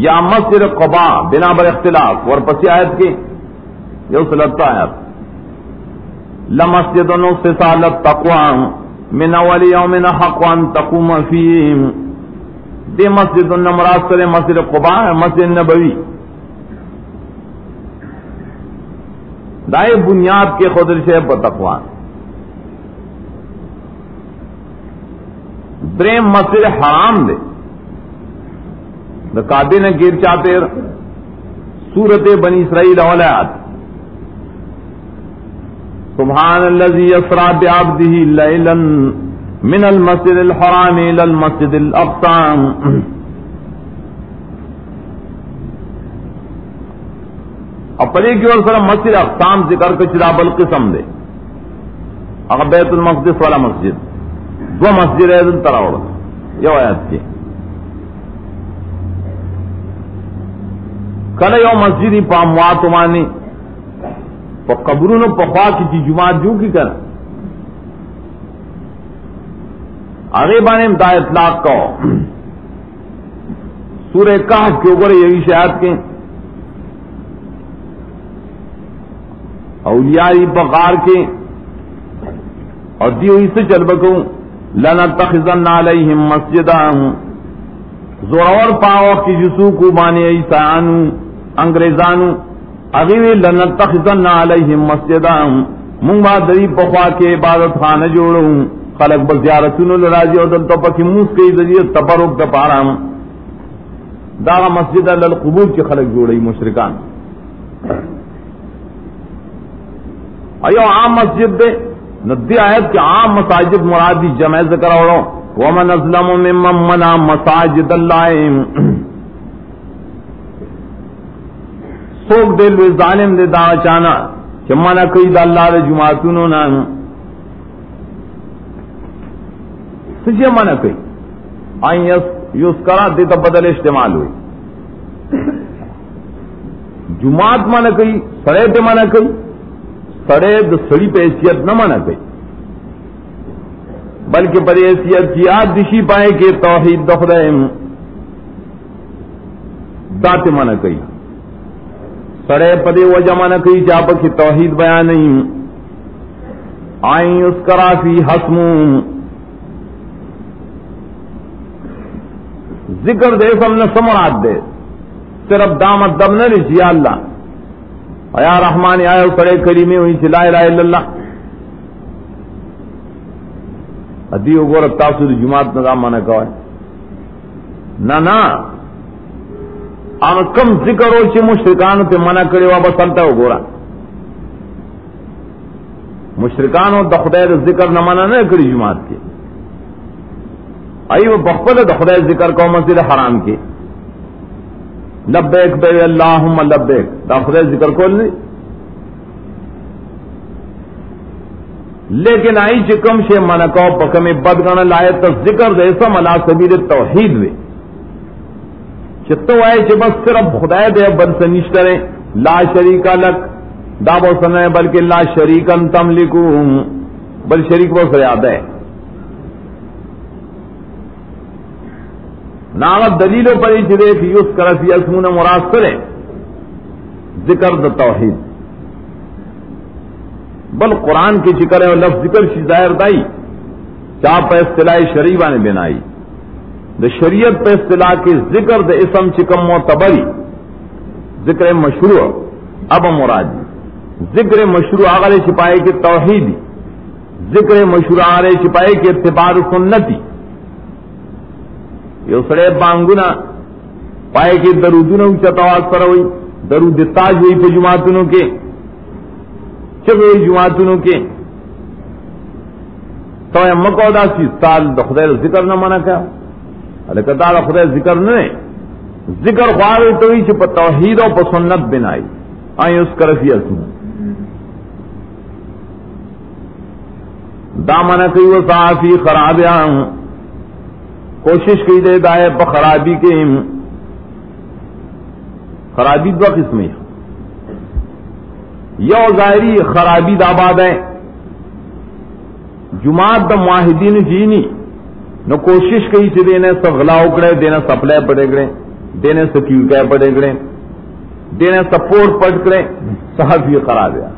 یا مسجد قباء بنا بر اختلاف اور پسی آیت کے یہ سلطہ آیت لمسجد نُسِّسَ عَلَى التَّقْوَىٰ مِنْ أَوَّلِ يَوْمٍ أَحَقُّ أَن تَقُومَ فِيهِ دے مسجد مراد سے مسجد قباء ہے مسجد نبوی دائے بنیاد کے خود سے تقویٰ دریم مسجد حرام دے دا کعبے نے گر چاہتے سورت بنی اسرائیل اولاد سبحان الذي يسرى بعبده ليلا من المسجد الحرام الى المسجد الاقصى اپنے کی اور سر مسجد اقسام ذکر کے چراب القسم دے اگر بیت المقدس والا مسجد دو مسجد ہے تراوڑ یہ آیات کی کل یو مسجد پاموات مانی تو قبرون پخوا کی چی جماعت جو کی کر عغیبان دا اطلاق کو سورہ کہف کے اوپر یہی شاید کے اولیائی پغار کے اور دیوئی سے چل بکوں لنتخذن علیہم مسجدا زورور پاو کی جسو کو بانے عیسانو انگریزانو اغیوی لنتخذن علیہم مسجدا منگا دری پخوا کے عبادت خانہ جوڑوں خلق بزیارتون لراجی اور دلتو پکی موس کے ذریعے تبرک دپارام داغا مسجد للقبول کی خلق جوڑی مشرکان ایو عام مسجد دے ندی آیت کہ عام مساجد مرادی جمع ذکر ہو رہا ومن ازلم ممن منع مساجد اللہ سوک دل و ظالم دے دا چانا کہ منع کئی دا اللہ دے جماعتونو نا سجے منع کئی آئین یسکرا دیتا بدل استعمال ہوئی جماعت منع کئی سڑے تے منع کئی سڑے د سڑی پہ حیثیت نہ منع کئی بلکہ پر حیثیت کی یاد دشی پائے کہ توحید دخدائم دات منع کئی سڑے پدے وجہ منع کئی جاپا کی توحید بیان نہیں آئین اس کرافی حسمون ذکر دے سم نے سمرات دے صرف دامت دم نہ رسی یا اللہ یا رحمان یا سڑے کریمی ہوئی چی لا الہ الا اللہ ادیو گور تاثر جماعت نظام مانا کہا ہے نا آن کم ذکر ہو چی مشرکانو تے منع کرے وابا سلتا ہو گورا مشرکانو دا خدای ذکر نہ منع نہ کری جماعت کے ایو بخبل دا خدای ذکر کو مسجد حرام کے لبیک بے اللہم لبیک دا خدای ذکر کول نہیں لیکن آئی چکم شے منکو پکم بدگن لائے تو ذکر دے سم علا سبیل توحید وے چتو آئے چھ بس صرف خدای دے بد سے نشترے لا شریکا لک دابو سنے بلکہ لا شریکن تملکو بل شریک وہ سیاد ہے ناغت دلیلوں پر ہی چرے کہ یس کرفی اسمون مراد کرے ذکر دا توحید بل قرآن کی چکر ہے لفظ ذکر شی ظاہر دائی چاہ پہ اصطلاح شریعہ نے بنائی دا شریعت پہ اصطلاح کی ذکر دا اسم چکم معتبری ذکر مشروع اب مراد ذکر مشروع آغلے چھپائے کی توحیدی ذکر مشروع آغلے چھپائے کی اتباع سنتی یو سڑے بانگونا پائے کے درودونو چتواز پر ہوئی درود تاج ہوئی پہ جماعتونوں کے چب ہوئی جماعتونوں کے تو مکودا سی سال دا خدای ذکر نہ منع کیا لیکن دا خدای ذکر نہ ذکر خوار ہوئی تو ہی چھ پہ توحید و پہ سنت بنائی آئیں اس کرفی اسم دا منع کئی و صحافی خرابیاں کوشش کی دے دائے بخرابی کے خرابی دو قسم یو ظاہری خرابی دآباد ہے جماعت دا معاہدین جینی نو کوشش کئی چھ دینے سا غلا اکڑے دینے سپلے پڑے گڑے دینے سا کیوکے پڑے گڑے دینے سا پورٹ پڑ کرے صحفی خراب ہے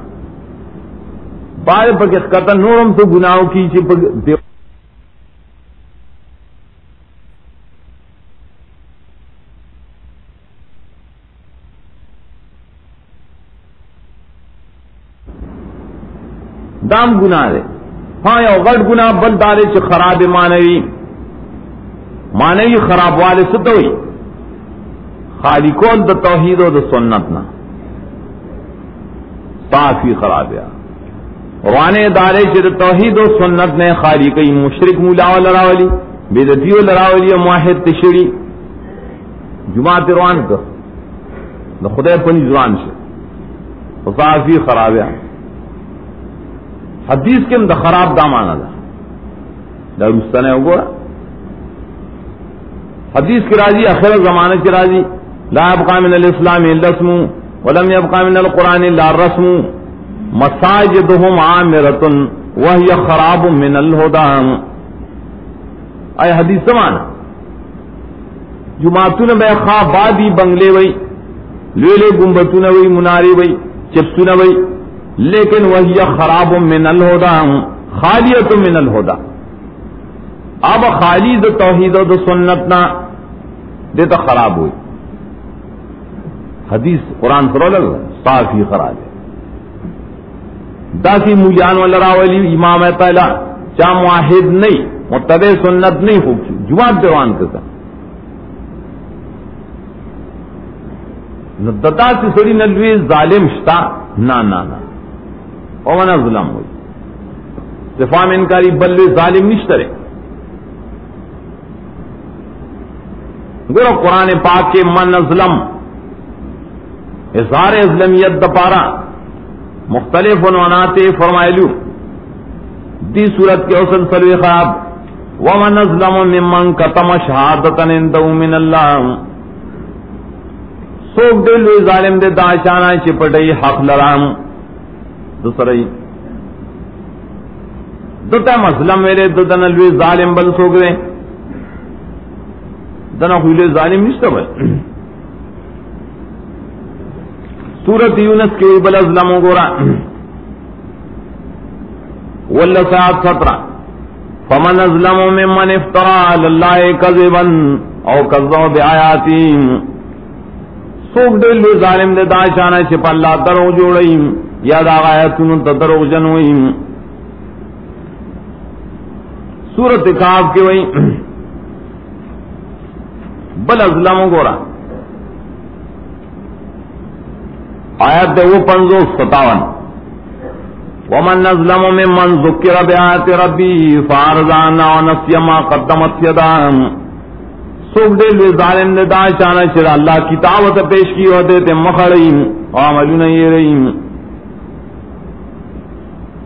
بارے پک قطع نورم تو گناہوں کی چھ دیو دام گناہ دے ہاں یو غٹ گناہ بل دارے چھ خراب معنوی خراب والے ستوئی خالی کول دا توحید و دا سنت نا صافی خراب ہے وانے دارے چھ دا توحید و سنت نے خالی کئی مشرک مولاو لراولی بیدتیو لراولی موحد تشری جماعت روان کر دا خدای پنی زوان سے صافی خراب ہے حدیث کے اندر خراب دامانا دا دارستان ہے گورا حدیث کی راضی آخر زمانہ کی راضی لا يبقى من الاسلام الا اسم ولم يبقى من القرآن الا الرسم مساجدهم عامرة وهي خراب من الهدى اے حدیث زمانہ جماعتون بے خوابادی بنگلے وئی لیلے گنبتون وئی مناری وئی چپسون وئی لیکن وہی خراب من الہدى خالیت من الہدى اب خالی دو توحید و دو سنتنا دے تو خراب ہوئی حدیث قرآن پر لگ صافی خراب ہے داسی مولیان والراولی امام پہلا چاہ معاہد نہیں متبع سنت نہیں ہوگی جماعت دیوان کرتا دتا سے سڑی نلوی ظالم شتا نا نا نا اونا ظلم ہوئی دفاع میں انکاری بلوی ظالم نشترے گرو قرآن پاک کے من ظلم اظہار ظلمیت دپارا مختلف عنوانات فرمائلو دی صورت کے حسن سلوی خواب ومن ظلم ممن کتم شہادتا عندہ من اللہ سوک دے لوی ظالم دے داشانا چپٹئی حق لرام دوسرائی دوتا مظلم میرے دوتا نلوی ظالم بل سوک دے دنا خویلے ظالم نشتا بھائی سورت یونس کے بل ازلموں گورا واللہ ساعت 17 فمن ازلم ممن افترا للہ کذبا او کذب بآیاتی سوک دے لوی ظالم دے داشانا چپا اللہ درو جوڑئیم یاد آغایتون تدرغ جنوئیم سورت کاف کے وئی بل ازلم گورا آیت دے وہ 57 ومن ازلم ممن ذکر بآیات ربی فاعرض عنها ونسی ما قدمت یداه سوک دے لوی ظالم دے داشانا چرا اللہ کتابت پیش کی ہوتے تے مخڑیم وعملون یہ رہیم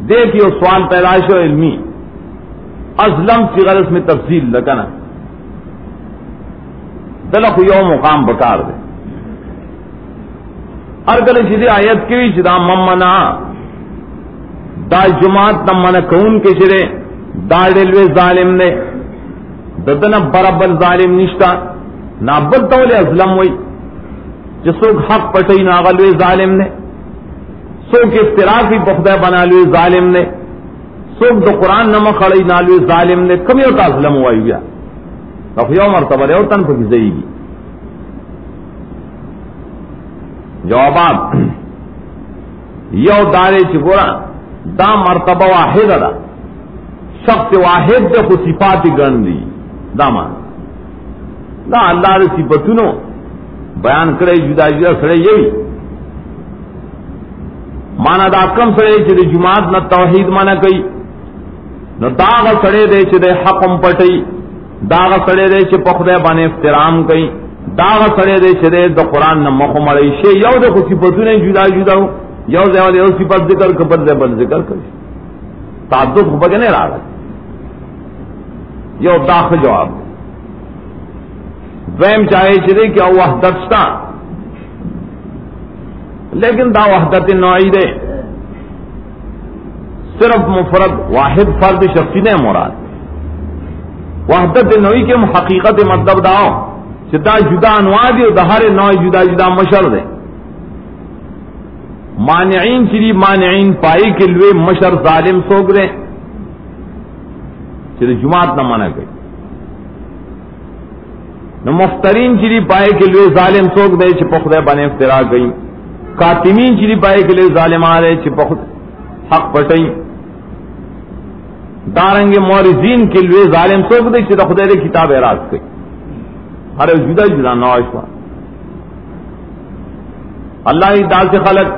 دیکھیے سوال پیدائش و علمی ازلم کی غرض میں تفصیل لکنا دلخ یو مقام بکار دے ارگل شدی آیت کی چدا ممنا دا جماعت نمنا کون کے شدے دا ڈلوے ظالم نے ددنا برابر ظالم نشتا نابد تولے ازلم ہوئی جسوک حق پٹئی ناغلوے ظالم نے سوک افتراقی بخدہ بنا لوی ظالم نے سوک دو قرآن نمک خڑی نالوی ظالم نے کمی ہوتا ظلم ہوائی گیا تو یو مرتبہ رہے ہوتا نفع کی زئی گی جوابات یو دارے چکورا دا مرتبہ واحد دا شخص واحد دے خود صفاتی گرن دی دا مان دا اللہ دے صفتونو بیان کرے جدا جدا سڑے یہی مانا دا کم سڑے چھ دے جماعت نہ توحید مانا کئی نہ داغ سڑے دے چھ دے حقم پٹئی داغ سڑے دے چھ پخدے بانے احترام کئی داغ سڑے دے چھ دے دا قرآن نہ مخ مڑئی شے یو دے خود صفتوں جدا جدا ہو یو دے والے یو صفت ذکر کبر دے بل ذکر کر تعدد خود بگنے رہا یو داخ جواب دویم چاہے چھ دے کہ وحدت شتا لیکن دا وحدت نوعی دے صرف مفرد واحد فرد شخصی نے مراد وحدت نوعی کے حقیقت مطلب داؤ چدا جدا انواع دی دہر نوع جدا جدا مشر دے مانعین چری مانعین پائی کے لیے مشر ظالم سوگ دے چلی جماعت نہ مانا گئی نہ مفترین چری پائے کے لیے ظالم سوگ دے چپخدے بنے افترا گئی کاتمین چری پائے کے لیے ظالم آ رہے چپخد حق پٹئی دارنگ مورزین کے لیے ظالم سوگ دے چی خدے دے کتاب اعراض گئی ہر جدا جدا نواشوا اللہ ہی دا سے خلق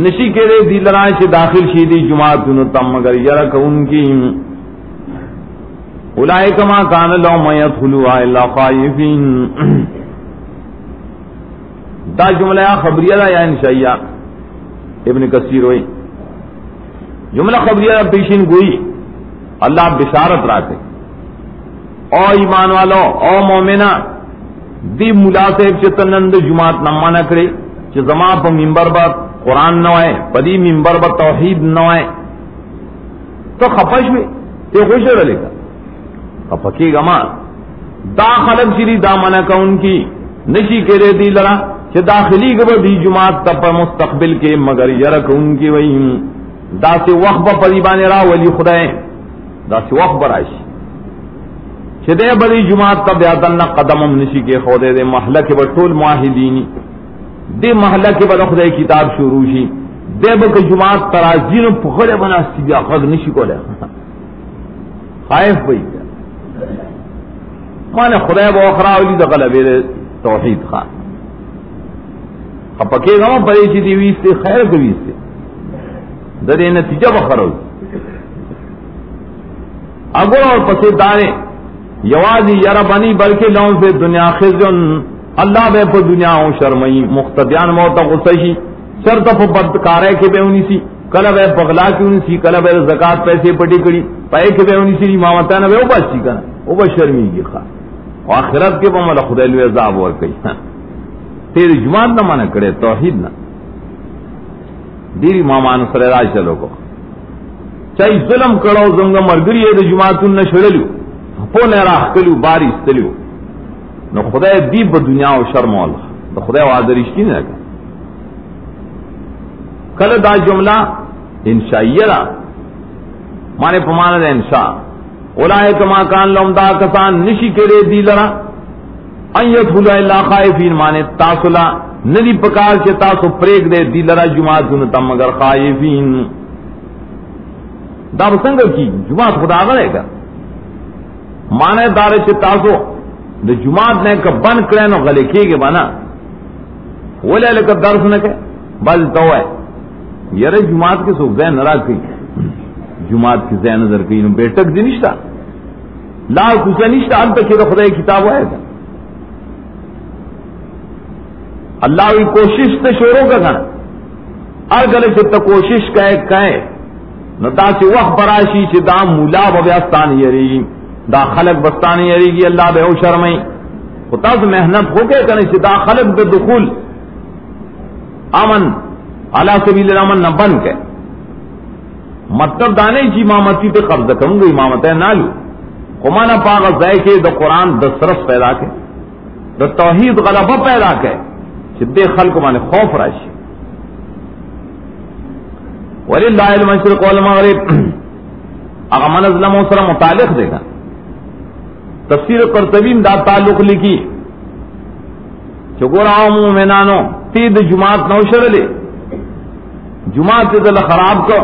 نشی کے دے دی لرائے سے داخل شیدی جماعت تم مگر یرک ان کی اولئک ما کان لهم يدخلوا الا خائفین دا جملہ خبریہ دا یا انشائیہ ابن کثیر ہوئی جملہ خبریہ پیشین گوئی اللہ بشارت راتے او ایمان والو او مومنہ دی ملاسب چتنند جماعت نمانا کرے چھ زمان پا منبر با قرآن نوائے پدی منبر با توحید نوائے تو خفش ہوئی تے خوش رلے گا خفکی گا ماں دا خلق شری دا منع کا ان کی نشی کے دے دی لرا چھ داخلی گا دی جماعت تب مستقبل کے مگر یرک ان کی وہی دا سے وقت با پریبان را ولی خدای دا سے وقت برائشی چھ دے بری جماعت تب یادن قدمم نشی کے خودے دے محلہ کے بطول معاہدینی دے محلہ کے بعد خدای کتاب شروع شی دے بک جماعت ترازین پخڑے بنا سیدیا خد نشی کو لے خائف بھئی مانے خدای با اخرا ولی دا غلبے دے توحید خان خپکے گا ما پڑے چی دیویس تے خیر کویس تے دے نتیجہ بخروز اگر اور پسے دارے یوازی یرا بنی بلکہ لون سے دنیا خزن اللہ بے پا دنیا ہوں شرمئی مختدیان موتا غصشی شرط پا بدکارے کے بے ہونی سی کلا بے پغلا کی ہونی سی کلا بے زکاة پیسے پٹی کری پائے کے بے ہونی سی امامتانا بے او بس سی کنا او بس شرمی کی خواہ آخرت کے پا ملا خدایلوی عذاب ورکی تیری جماعت نہ مانا کرے توحید نہ دیری مامان سر راج چلو کو چاہی ظلم کرو زنگا مرگری ہے دو جماعتون نہ شڑلو پونے راہ کلو باری استلیو نو خدای دیب دنیا و شرم والله دا خدای وعدرشتی نہیں رکھا کل دا جملہ انشائیہ را مانے پمانا دا انشاء اولئک ما کان لهم دا کسان نشی کرے دی لرا ان یدخلوا الا خائفین مانے تاسلا ندی پکار چے تاسو پریک دے دی لرا جماعتون تم مگر خائفین دا بسنگ کی جماعت خدا غلے گا مانے دارے چے تاسو دا جماعت نے کہ بند کرے نو غلے کیے گے بنا ولی لکہ درس نہ کہ بعض تو ہے یار جماعت کے سوک ذہن نراز کی جماعت کی ذہن نظر کی نو بیٹک دی نشتا لا کسا نشتا اب تک کہ خدا کتاب آئے گا اللہ کی کوشش تے شروع کا گنا ار گلے سے تا کوشش کہے نو تا سے وقت براشی چی دا مولا ببیاستان یری دا خلق بستانی یری گی اللہ بے او شرمئی خطا سے محنت ہو کے کرنے سے دا خلق بے دخول امن علا سبیل الامن نہ بن کے مطلب دانے چی امامتی پہ قبضہ کروں گا امامت ہے نالو قمانا پاغ زائے کے دا قرآن دسترس پیدا کے دا توحید غلبہ پیدا کے شدے خلق مانے خوف راشی وللہ المشرق والمغرب اگر من ازلم و سر متعلق دے گا تفسیر قرطبی دا تعلق لکی چکو رہا مومنانو تید جماعت نو شرلے جماعت دل خراب کو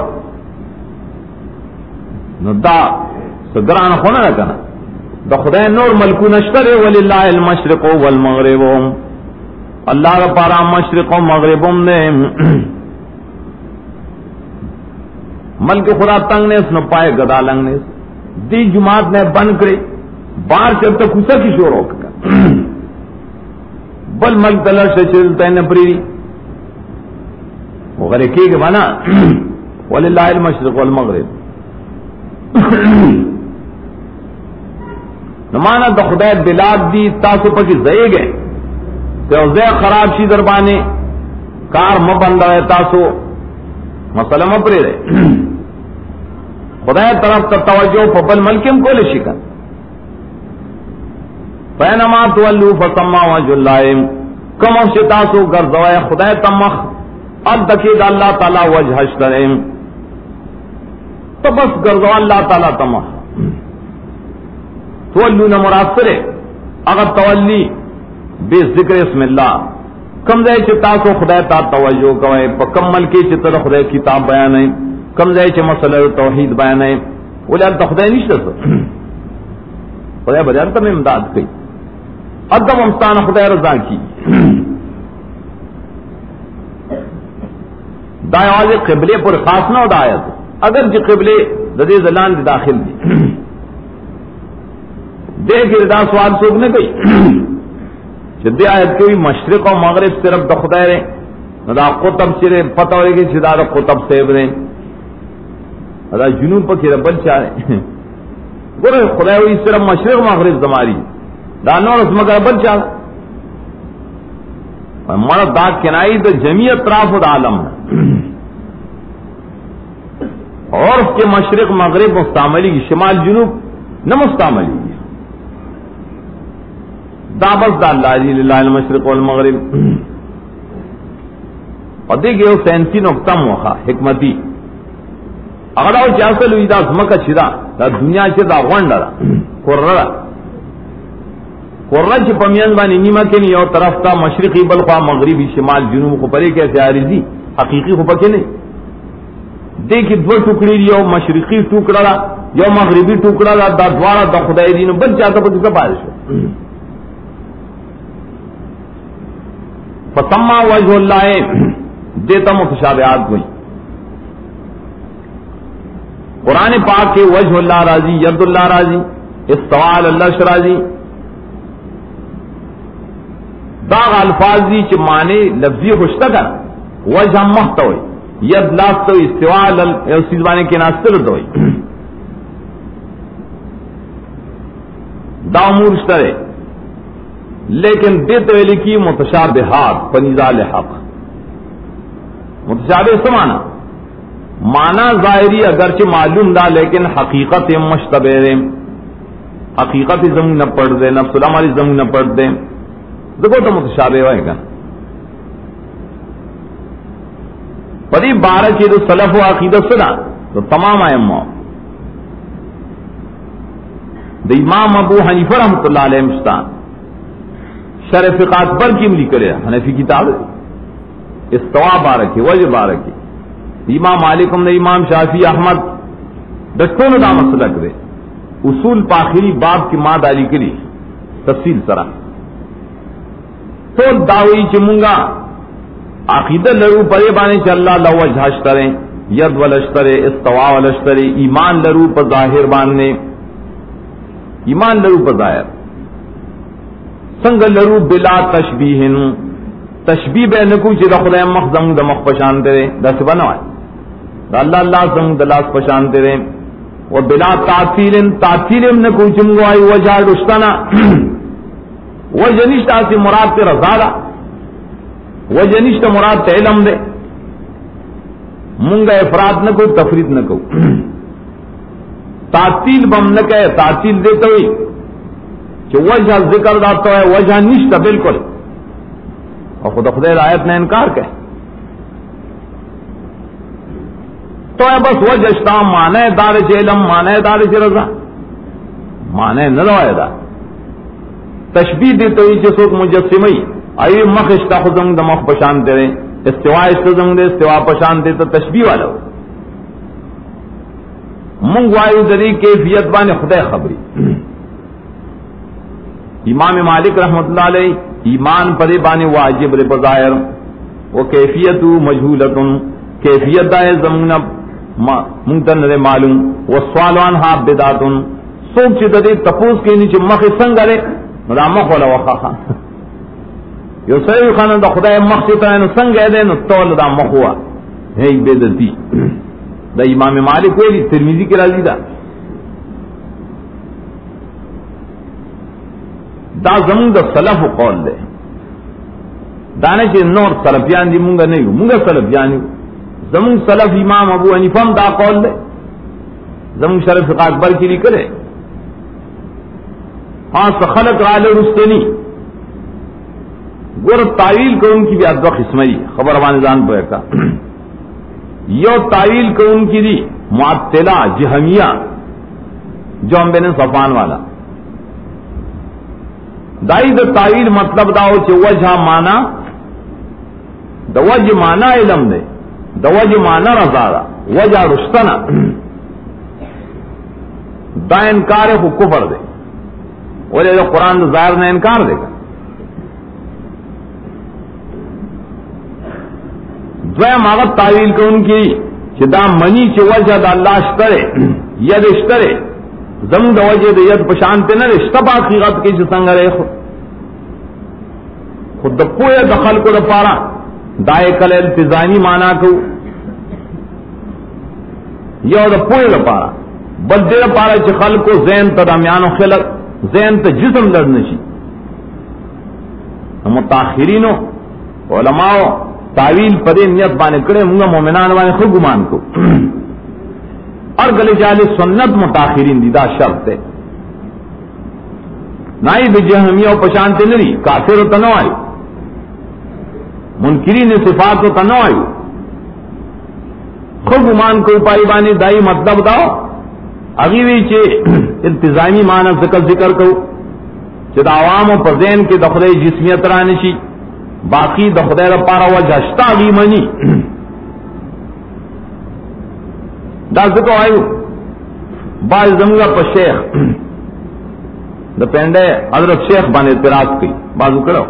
نو دا سگران خونا رکھنا دا خدای نور ملکو نشتر وللہ المشرق والمغرب اللہ کا پارا مشرق و مغربم نے ملک خدا تنگ نے سنو پائے گدا لنگ نے دی جماعت نے بند کرے باہر چل تک کسا کی شور ہوگا بل ملک دلر سے چلتا ہے نپری وہ غرے کی کہ بنا وللہ المشرق والمغرب نمانا دا خدای بلاد دی تاسو پکی زئے گئے تو زئے خراب شی دربانے کار مبندہ ہے تاسو مسئلہ مپری رہے خدای طرف ته توجه په بل ملکم کول شي کا فینما تولوا فثم وجه الله کما شتا سو ګرځوي خدای تمخ اب دکی دا اللہ تعالی وجہ اشتریم تو بس ګرځو اللہ تعالی تمخ تولون مراد سره اگر تولی بے ذکر اسم اللہ کم ځای چې تاسو خدای ته توجه کوئ په کم ملکی چې ته خدای کتاب بیانې کم ځای چې مسله توحید بیانې ولر ته خدای نشته خدای بدر ته امداد کوي ادم امستان خدای رضا کی دا یوازې قبله پر خاص نه ہدایت اگر چې قبله د دې ځلان داخل دي دغه دا سوال څوک نه کوي چې دې آیت کې مشرق او مغرب صرف د خدای لري دا قطب چې پتہ ورګي چې دا قطب صاحب نه دا جنوب په کې ربل چاره ګوره خدای وي صرف مشرق مغرب زماري دا نور اس مگر بل چاره مرد دا کنائی دا جمعی اطراف العالم اور اس کے مشرق مغرب مستعملی کی شمال جنوب نہ مستعملی کی دا بس دا اللہ جی للہ المشرق والمغرب اور دیکھئے وہ سینسی نقطہ موخا حکمتی اگر او چاسل ہوئی دا زمکہ چدا دا دنیا چدا غنڈ را قرر قرر چی پمیان بانی نیمہ کے نہیں اور طرف تا مشرقی بلخوا مغربی شمال جنوب کو پرے کیسے عارضی حقیقی کو پکے نہیں دیکھی دو ٹکڑی یو مشرقی ٹکڑا را یو مغربی ٹکڑا را دا دوارا دا خدای دین بل چاہتا پا کسا بارش ہو فتما وجہ اللہ دیتا متشابہات ہوئی قرآن پاک کے وجہ اللہ راضی ید اللہ راضی استوال اللہ شرازی داغ الفاظ دی چ معنی لفظی خوشتا کر وجہ محت ہوئی ید لاست ہوئی استوال سیزوانے کے ناستر ہوئی دا امور اشترے لیکن دیتے ہوئے لکھی متشابہات فنزال حق متشابہ سمانا مانا ظاہری اگرچہ معلوم دا لیکن حقیقت مشتبہ حقیقت زمین نہ پڑھ دے نفس العمل زمین نہ پڑھ دے دیکھو تو متشابہ ہوئے گا پری بارہ کی جو سلف و عقیدت سنا تو تمام ائمہ دا امام ابو حنیفہ رحمۃ اللہ علیہ مستان شرح فقہ اکبر کی ملی کرے حنفی کتاب استوا بارہ کی وجہ بارہ کی امام مالک نے امام شافعی احمد دستوں دا مسئلہ کرے اصول پاخری باب کی ماں دالی کری تفصیل سرا تو داوی چمونگا عقیدہ لرو پرے بانے چ اللہ لو وجہ اشترے ید ولشترے استوا ولشترے ایمان لرو پر ظاہر باندھنے ایمان لرو پر ظاہر سنگ لرو بلا تشبیہ تشبیہ بے نکو چی دا خدای مخ زنگ دا مخ پشان تیرے دا سبا نوائے دا اللہ زنگ دا لاس پشان تیرے و بلا تعطیل تعطیل نکو چمگو آئی وجہ رشتنا وجہ نشتا سی مراد تے رضا دا وجہ نشتا مراد تے علم دے منگا افراد نکو تفرید نکو تعطیل بم نکے تعطیل دیتا ہوئی کہ وجہ ذکر داتا ہے وجہ نشتا بالکل اور خدا خدای آیت نے انکار کہ تو ہے بس وجہ اشتا مانے دار چ علم مانے دار چ رضا مانے نہ روایت تشبیہ دیتے ہوئی جسوک مجسمی آئی مخ اشتا خزنگ دا مخ پشان دے رہے استوا اشتزنگ دے استوا پشان دے تو تشبیہ والا ہو منگ وائیو دری کیفیت بانے خدای خبری امام مالک رحمت اللہ علیہ ایمان پرے بانے واجب رے بظاہر وہ کیفیت مجہولت کیفیت دائے زمین منتن رے معلوم وہ سوالوان ہاں بدات سوک چی دے تپوس کے نیچے مخ سنگ رے دا مخ والا وخا یو سیو خانہ دا خدای مخ چیتا ہے نو سنگ ہے دے نو تول دا مخ ہوا ہے بیدتی دا امام مالک ویلی ترمیزی کی راضی دا دا زمون دا سلف قول دے دانے چے نور سلفیان دی مونگا نہیں مونگا سلفیان دی زمون سلف امام ابو حنیفہ دا قول دے زمون شرف فقہ اکبر کی لکھے خاص خلق رال رستنی گر تعویل کو ان کی بھی ادب قسمئی خبر وانزان پہ کا یو تعویل کو ان کی دی معطلہ جہمیہ جو ہم بین صفان والا دائی دا تعویل مطلب داو چھ وجہ مانا دا وجہ مانا علم دے دا وجہ مانا رضا دا وجہ رشتنا دا انکار خو کفر دے وجہ دا قرآن دا ظاہر نے انکار دے گا دویم آغت تعویل کو ان کی چھ دا منی چھ وجہ دا اللہ اشترے ید اشترے زم دا وجہ دا ید پشانتے نہ رشتہ حقیقت کی چھ سنگ رہے خود دا پویا دخل کو دا پارا دائے کل التزامی مانا کو یو دا پویا دا پارا بل دے دا پارا چھ خلق کو ذہن تا دامیانو خلق ذہن تا جسم لڑنشی متاخرینو علماء تعویل پدے نیت بانے کرے منگا مومنان بانے خود گمان کو اور گلے جالے سنت متاخرین دیدہ شرط ہے نائی بجہمیہ و پشانتے نری کافر و تنوائی منکرین صفات و تنوائی خود گمان کو پائی بانے دائی مطلب داؤ اگیوی چے التزامی معنی ذکر کو چے دا عوام و پزین کے دخلے جسمیت رانشی باقی دخدیر پارا وجہ اشتا غیمنی دا ذکر آئیو بعض زمگا پر شیخ دا پینڈے حضرت شیخ بانے اعتراض کی بازو کرو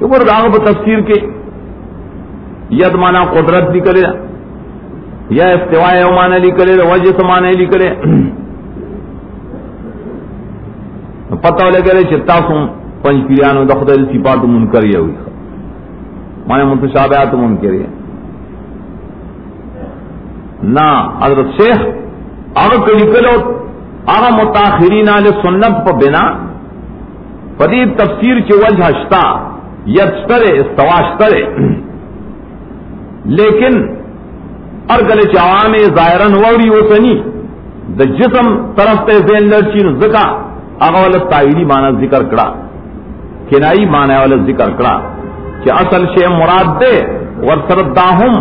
چکر داغ پر تفسیر کے ید مانا قدرت لی کرے یا استواء مانا لی کرے وجہ سمانا لی کرے پتہ لگے رہے چتا سن پنج پیریانو دخدیر صفات منکر یہ ہوئی مانے متشابہات منکر ہے نا حضرت شیخ آگا کلی کلو آگا متاخرین آل سنت پا بنا پدید تفسیر کی وجہ اشتا یدشترے استواشترے لیکن ارگل چوام ظاہرن ووری وسنی دا جسم طرف تے زین لرچین زکا آگا والا تعویلی معنی ذکر کرا کنائی معنی والا ذکر کرا کہ اصل شے مراد دے ورسرداہم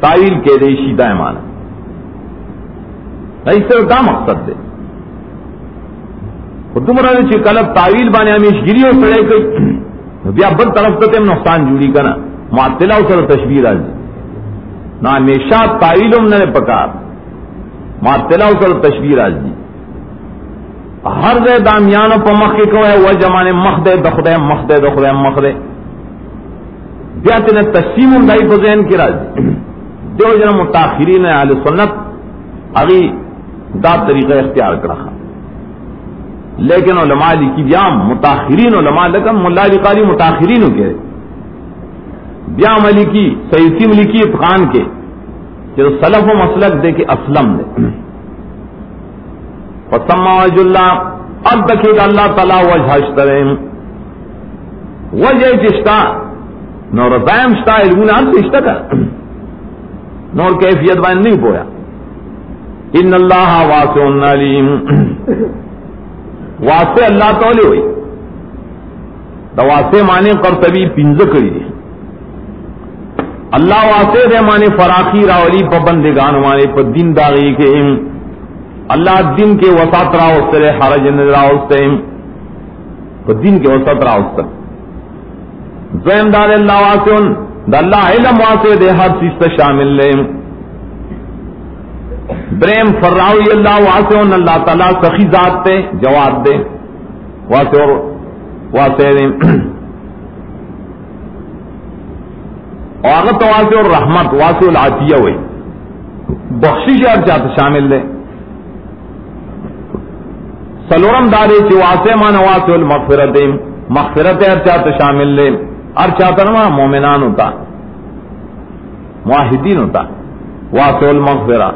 تعویل کے دے شیدہ معنی نہیں صرف دا مقصد دے خود مراد چی کلب تعویل بانے ہمیش گیری ہو سڑے کئی بیا بل طرف تیم نقصان جوڑی کنا معطلہ سر تشبیر آجی نا ہمیشہ تعویلم نے پکار معطلہ سر تشبیر آجی ہر دے دامیانو پا مخی کوئے وہ جمانے مخدے دخدے مخدے دخدے مخدے بیا تینے تقسیم دائی پا ذہن کی راجی دیو جنہ متاخرین اہل سنت اگی دا طریقہ اختیار کرا لیکن علماء کی بیام متاخرین علماء لکم ملا علی قاری متاخرین کے بیام علی کی سیدیم علی کی اتقان کے جو سلف و مسلک دے کے اسلم دے فسمع وجہ اللہ اب تکے گا اللہ تعالی وجہ اشترین وجہ چشتا نور رضائم شتا علمون آن سے اشتا کر نور کیفیت بین نہیں پویا ان اللہ واسع علیم واسع اللہ تعالی ہوئی دا واسع مانے قرطبی پنز کری دی اللہ واسع دے مانے فراخی راولی پا بندگان مانے پا دین داغی کے اللہ دین کے وسط راوستر حرج راوستر پا دین کے وسط راوستر دویم دار اللہ واسع دا اللہ علم واسع دے ہر چیز تا شامل لے بریم فراوی اللہ واسع اللہ تعالیٰ سخی ذات دے جواب دے واسع دے آغت واسع رحمت واسع العطیہ ہوئی بخشش ہر چاہتا شامل دے سلورم دارے چی واسع مانا واسع المغفرت مغفرت ہر چاہتا شامل دے ہر چاہتا نما مومنان ہوتا معاہدین ہوتا واسع المغفرہ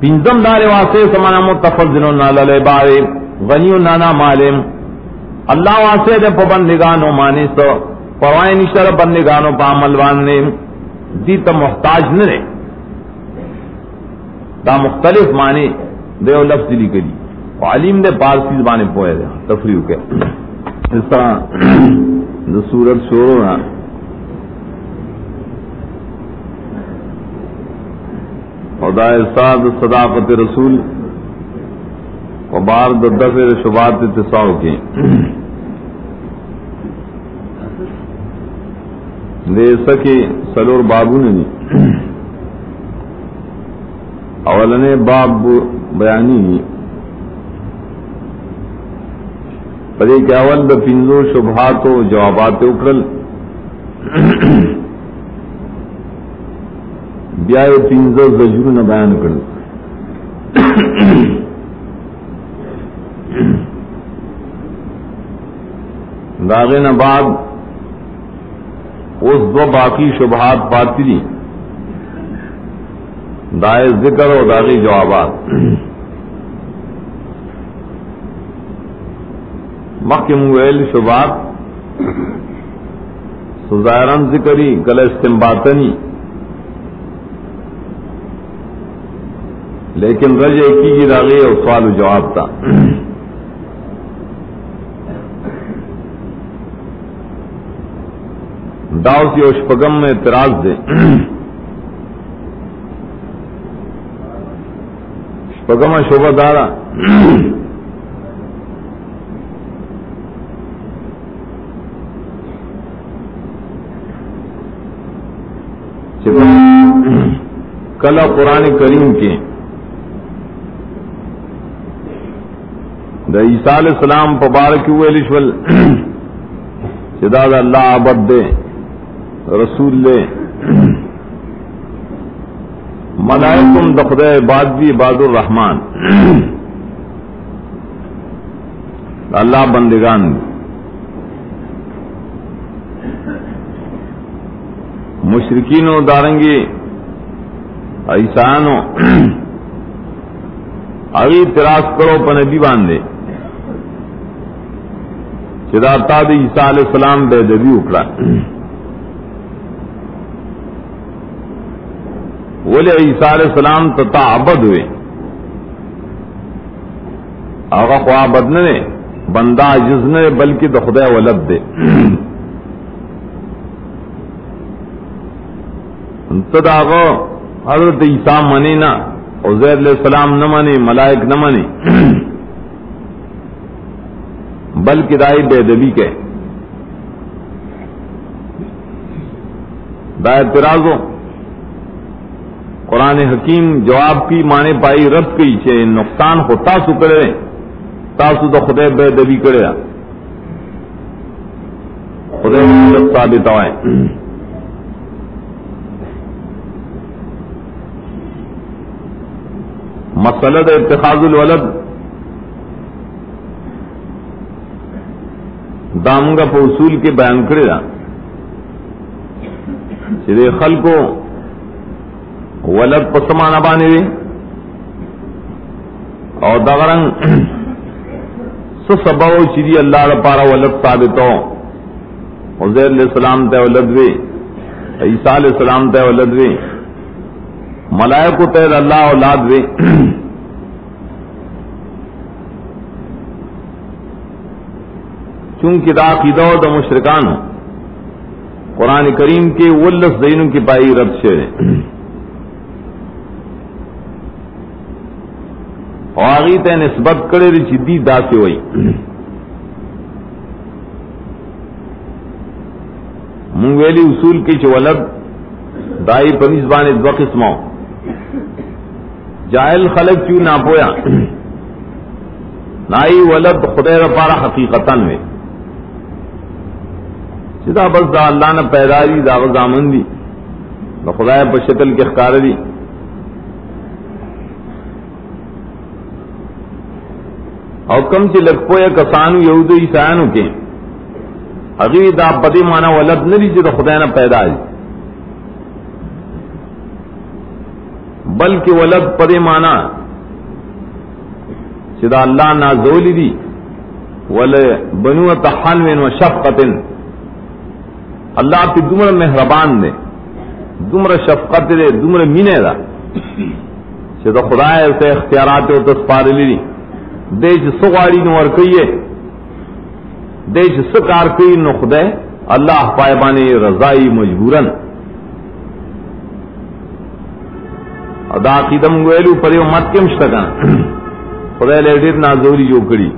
پنزم دار واسع سمانا متفضل علی بارے غنی نانا مالم اللہ واسع دے پابندگانو مانے سو پروائے نشتر بندگانو پا عمل واننے دی تا محتاج نرے دا مختلف معنی دے او لفظ لکھی عالم دے پارسی زبانے پوئے دے تفریح کے اس طرح دا سورت شروع نا خدا احساس صداقت رسول و بار دفع شبات اتساؤ کی دے سکے سلور بابو نے اولنے باب بیانی پدے کے اول دا پنزو شبہات و جوابات اکرل بیائے پنزو زجر نہ بیان کرل داغے بعد اس دو باقی شبہات پاتی دی دائے ذکر و داغی جوابات محکم ویل شبہات سظاہران ذکری کل استنباطنی لیکن رج ایکی کی داغی اور سوال و جواب تھا داؤسی اور شپگم میں اعتراض دے شپگم شعبہ دارا کلا قرآن کریم کے دا عیسیٰ علیہ السلام پبارک ہوئے لشول شداد اللہ عبد دے رسول لے ملائکم دخد عباد بھی عباد الرحمن اللہ بندگان مشرکین و دارنگی عیسانو اگی اعتراض کرو پا نبی باندے چداتا دی عیسیٰ علیہ السلام بے دبی اکڑا ولی عیسیٰ علیہ السلام تتا عبد ہوئے آغا خواہ عبد نے بندہ عجز نے بلکہ دا خدا ولد دے تد آغا حضرت عیسیٰ منی نا عزیر علیہ السلام نہ مانی ملائک نہ مانی بلکہ دائی بے دبی کے دا اعتراض ہو قرآن حکیم جواب کی مانے پائی رد کی چھے نقصان ہو تاسو کرے تاسو دا خدے بے دبی کرے خدے مطلب ثابت ہوئے مسئلہ دا اتخاذ الولد دامنگا پا اصول کے بیان کرے دا چلے خلقو ولد پسمانا بانے دے اور دغرنگ سبو چیزی اللہ پارا ولد ثابت ہو عزیر علیہ السلام تے ولد وے عیسیٰ علیہ السلام تے ولد وے ملائکو تے اللہ اولاد وے چونکہ دا عقیدہ دا مشرکان قرآن کریم کے ولس دینوں کی پائی رد شعر آغی تے نسبت کرے دی چیدی دا سے ہوئی منگویلی اصول کی چھ ولد دائی پنیزبان دو قسموں جائل خلق کیوں نہ پویا نائی ولد خدای رپارا حقیقتاً میں چدا بس دا اللہ نے پیدا دی دا غزامن دی دا خدای پر شکل کے اخکار دی او کم چی لگ پویا کسانو یہودو عیسائنو کے اگی دا پدی مانا ولد نری چی دا خدای نے پیدا دی بلکہ ولد پدی مانا چی دا اللہ نازولی دی ول بنو تحنوین و شفقتن اللہ پی دمر مہربان دے دمر شفقت دے دمر مینے دا چې د خدای ته اختیارات او تسپارلی دي دې چې سغواړي نو ورکوي دې چې سکار کوي نو خدای الله پای باندې رضای مجبورن ادا عقیدم ویلو پر امت کې مشتګا خدای له ډېر نازوري جوړ کړی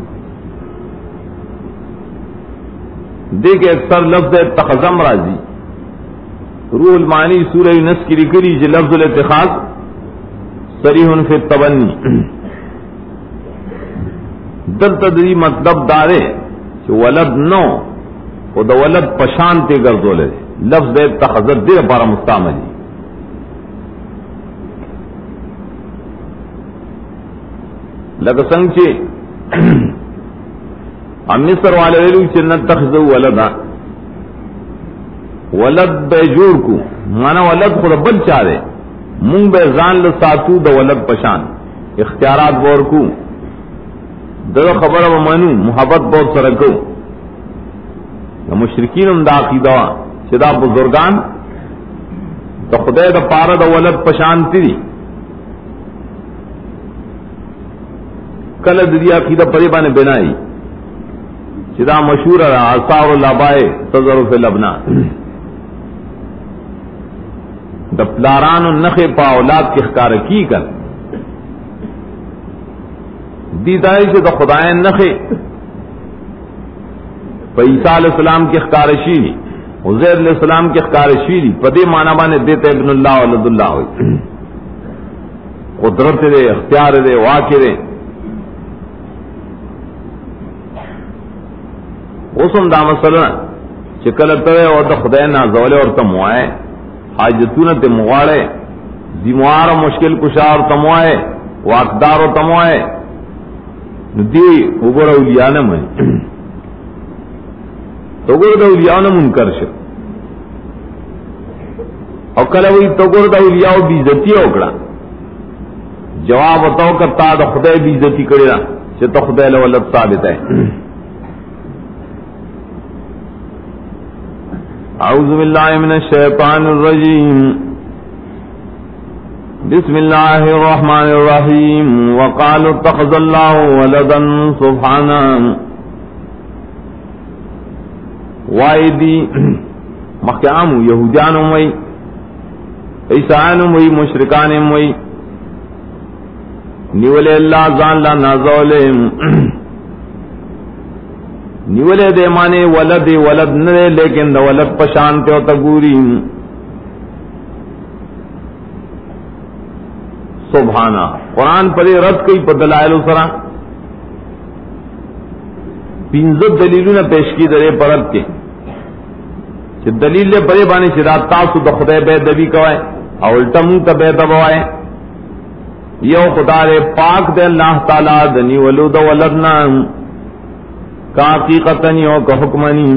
دې کې اکثر لفظ تخزم راځي روح المعانی سورہ یونس کی لکھی جو لفظ الاتخاذ صریح فی التبنی دل تدری مطلب دارے کہ ولد نو او د ولد پشانتے گردولے لفظ اتخذت دیر پارا مستعملی لکه څنګه چې امنصر والے ویلو چې نتخذو ولدا ولد بے جوړ کو مانا ولد خود بل چاره مونږ به ځان له ساتو د ولد پشان اختیارات ورکو دغه خبره ومنو محبت بہت سره کو مشرکین هم دا عقیده چې دا بزرگان د خدای د پاره د ولد پشان تیری کله د دې عقیده پرې باندې بنای چې دا مشهور را اثار الابای تظرف الابنا د پلارانو نخې په اولاد کې ښکار کی کړ دی دای چې د خدای نخې په عیسی علیہ السلام کې ښکار شي عزیر علیہ السلام کې ښکار شي په دې معنی باندې دته ابن الله ولد الله وي قدرت دې اختیار دې واقع دې اوسم دا مسله چې کله ته او د خدای نازول ورته موای حاجتونه ته مغواړي دیموار مشکل کشار تموائے واقدار و تموائے دی وګور اولیاء نه مې وګور د اولیاء نه منکر شه او کله وی وګور د اولیاء بی عزتی وکړه جواب وتاو کتا د خدای بی عزتی کړی چې ته خدای له ولادت ثابت ہے. اعوذ باللہ من الشیطان الرجیم بسم اللہ الرحمن الرحیم وقالوا اتخذ اللہ ولدا سبحانہ وائدی مخیام یہودیان وی عیسیان وی مشرکان وی نیولے اللہ زان لا نازولے نیولے دے مانے ولد ولد نرے لیکن دا ولد پشانتے ہوتا گوری سبحانہ قرآن پڑے رد کئی پا دلائل سرا پینزت دلیلوں پیش کی درے پرد کے چھ دلیل لے پڑے بانے چھ رات تاسو دا خدای بے دبی کوائے اولٹا مون تا بے دبوائے یو خدا رے پاک دے اللہ تعالیٰ دنی ولو دا ولدنا کا حقیقتن یو کا حکمنی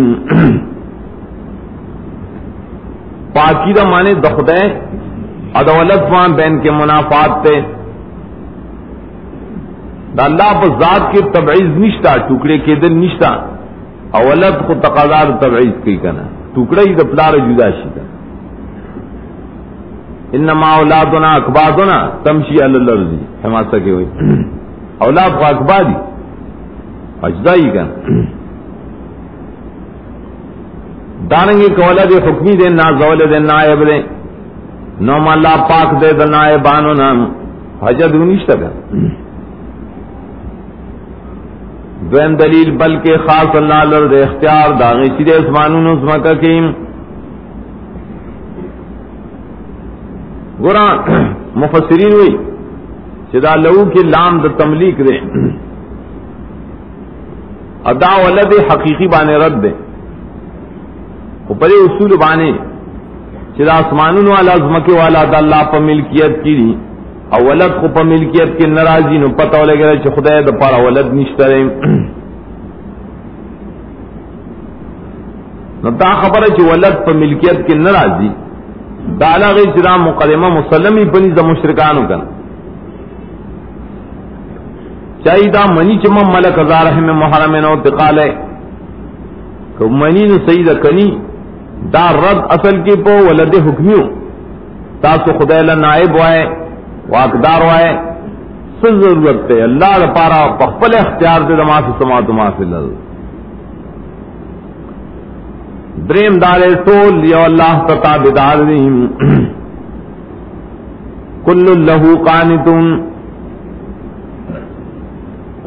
پاکی دا مانے دا خدای ادولت وہاں بین کے منافات تے دا اللہ پر ذات کے تبعیض نشتا ٹکڑے کے دل نشتا اولت کو تقاضار تبعیض کی کنا ٹکڑے ہی دا پلار جدا شیدا انما اولادنا اکبادنا تمشی علی الارض حماسہ کے ہوئی اولاد کو اکبادی اجزائی کنا دارنگی کہ اولاد حکمی دے نا زول دے نائب دے نوم اللہ پاک دے دا نائبانو نام حجد انیشتا کنا دوین دلیل بلکہ خاص اللہ لرد اختیار داغی سیدے اسمانون اسمکہ کیم قرآن مفسرین ہوئی چدا لہو کی لام دا تملیک دے ادا ولد حقیقی بانے رد دے وہ پرے اصول بانے چدا اسمانون والا عظمکے والا دا اللہ پا ملکیت کی دی او ولد کو پا ملکیت کی نرازی نو پتہ ہو لگے چھ خدای دا پارا ولد نشترے نو تا خبر ہے چھ ولد پا ملکیت کی نرازی دا علاقی چدا مقدمہ مسلمی پنی دا مشرکانو کن چاہی دا منی چمم ملک ازارحم محرمین و تقالے کہ منی نو سید کنی دا رد اصل کی پو ولد حکمیو تاسو خدای لنائب وائے واقدار وائے سن ضرورت تے اللہ دا پارا پخپل اختیار دے دما سے سما تما سے لل دریم دارے طول یو اللہ تتا بدار دیم کل لہو قانتون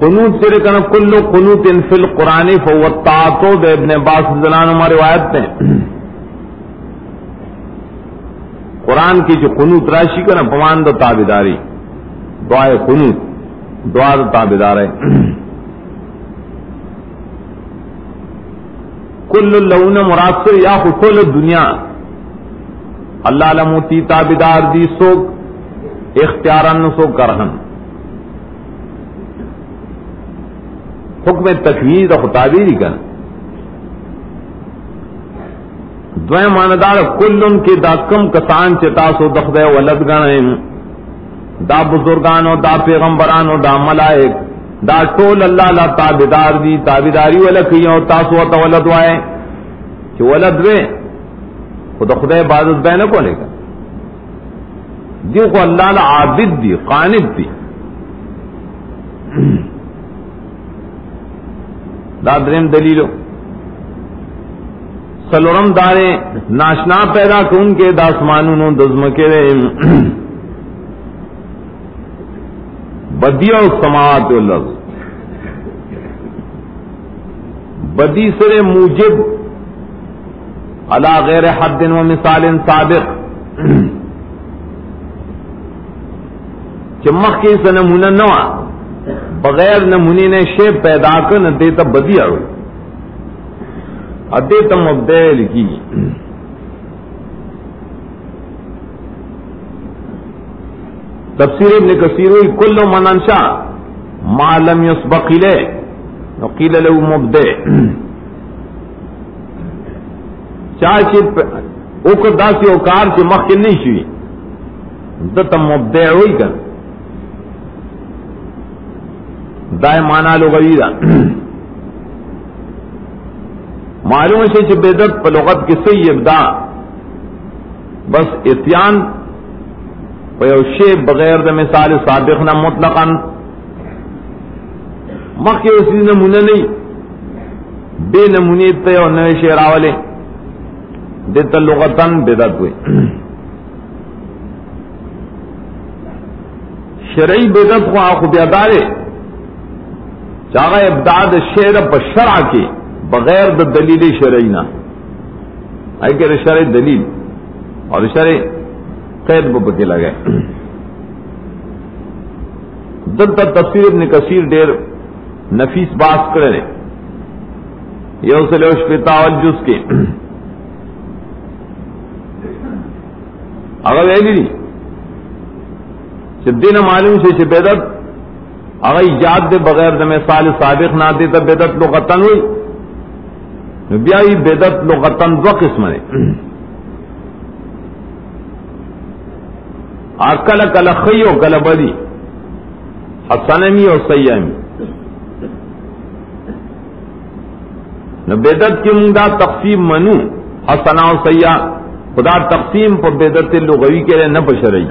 قنوت سرے کنا کل قنوت فی القرآن فوتاتو دے ابن عباس زلان ہمارے روایت تے قرآن کی جو قنوت راشی کنا پمان دا تابداری دعائے قنوت دعا دا تابدار ہے کل لہون مراسر یا خطول دنیا اللہ لموتی تابدار دی سوک اختیارن سو کرہن حکم تکویر دا خطابیری کن دوئے ماندار کلن کے دا کم کسان چتاسو دخدے ولد گنائن دا بزرگانو دا پیغمبرانو دا ملائک دا ٹول اللہ لا تابدار دی تابداری ولکیوں تاسو تا ولد وائے کہ ولد وے خود خدای عبادت بے نہ کو لے گا دیو کو اللہ لا عابد دی قانت دی دا درم دلیلو سلورم دارے ناشنا پیدا کون کے داسمانونو دزمکے رہے بدیع السماوات والارض بدی سر موجب علی غیر حد و مثال سابق چمخ کی سے نمونہ نوا بغیر نمونے نے شے پیدا کر نہ دیتا بدیع دیتا مبدع لکی تفسیر ابن کثیر ہوئی کل من انشا ما لم یسبق الیہ وقیل له مبدع چاہے اوکر داسی اوکار سے مخکل نہیں شوی دتا مبدع ہوئی کر دائے مانا لغوی دا معلوم ہے کہ بدعت پر لغت کی صحیح ابدا بس اتیان شے بغیر دا مثال سابق نہ مطلقاً مخی اسی نمونہ نہیں بے نمونی تے اور نئے شعراولے دیتا لغتاً بدعت ہوئی شرعی بدعت کو آخو بیادارے چاہا ابداد شعر پر شرع کے بغیر دا دلیل شرعی نہ آئی کہ شرع دلیل اور شرع قید بپکے لگے دلتا تفسیر ابن کثیر دیر نفیس باس کرے یہ اسے لوش پیتا والجز کے اگر ایلی جب دین معلوم سے بدعت اگر ایجاد دے بغیر دے مثال سابق نہ دیتا بدعت لغتن ہوئی بیائی بدعت لغتن دو قسم ہے کل کل خیو کل بدی حسنمی اور سیمی نہ بدعت کی منگا تقسیم منو حسنا اور سیاح خدا تقسیم پر بدعت لغوی کے لیے نہ پشرئی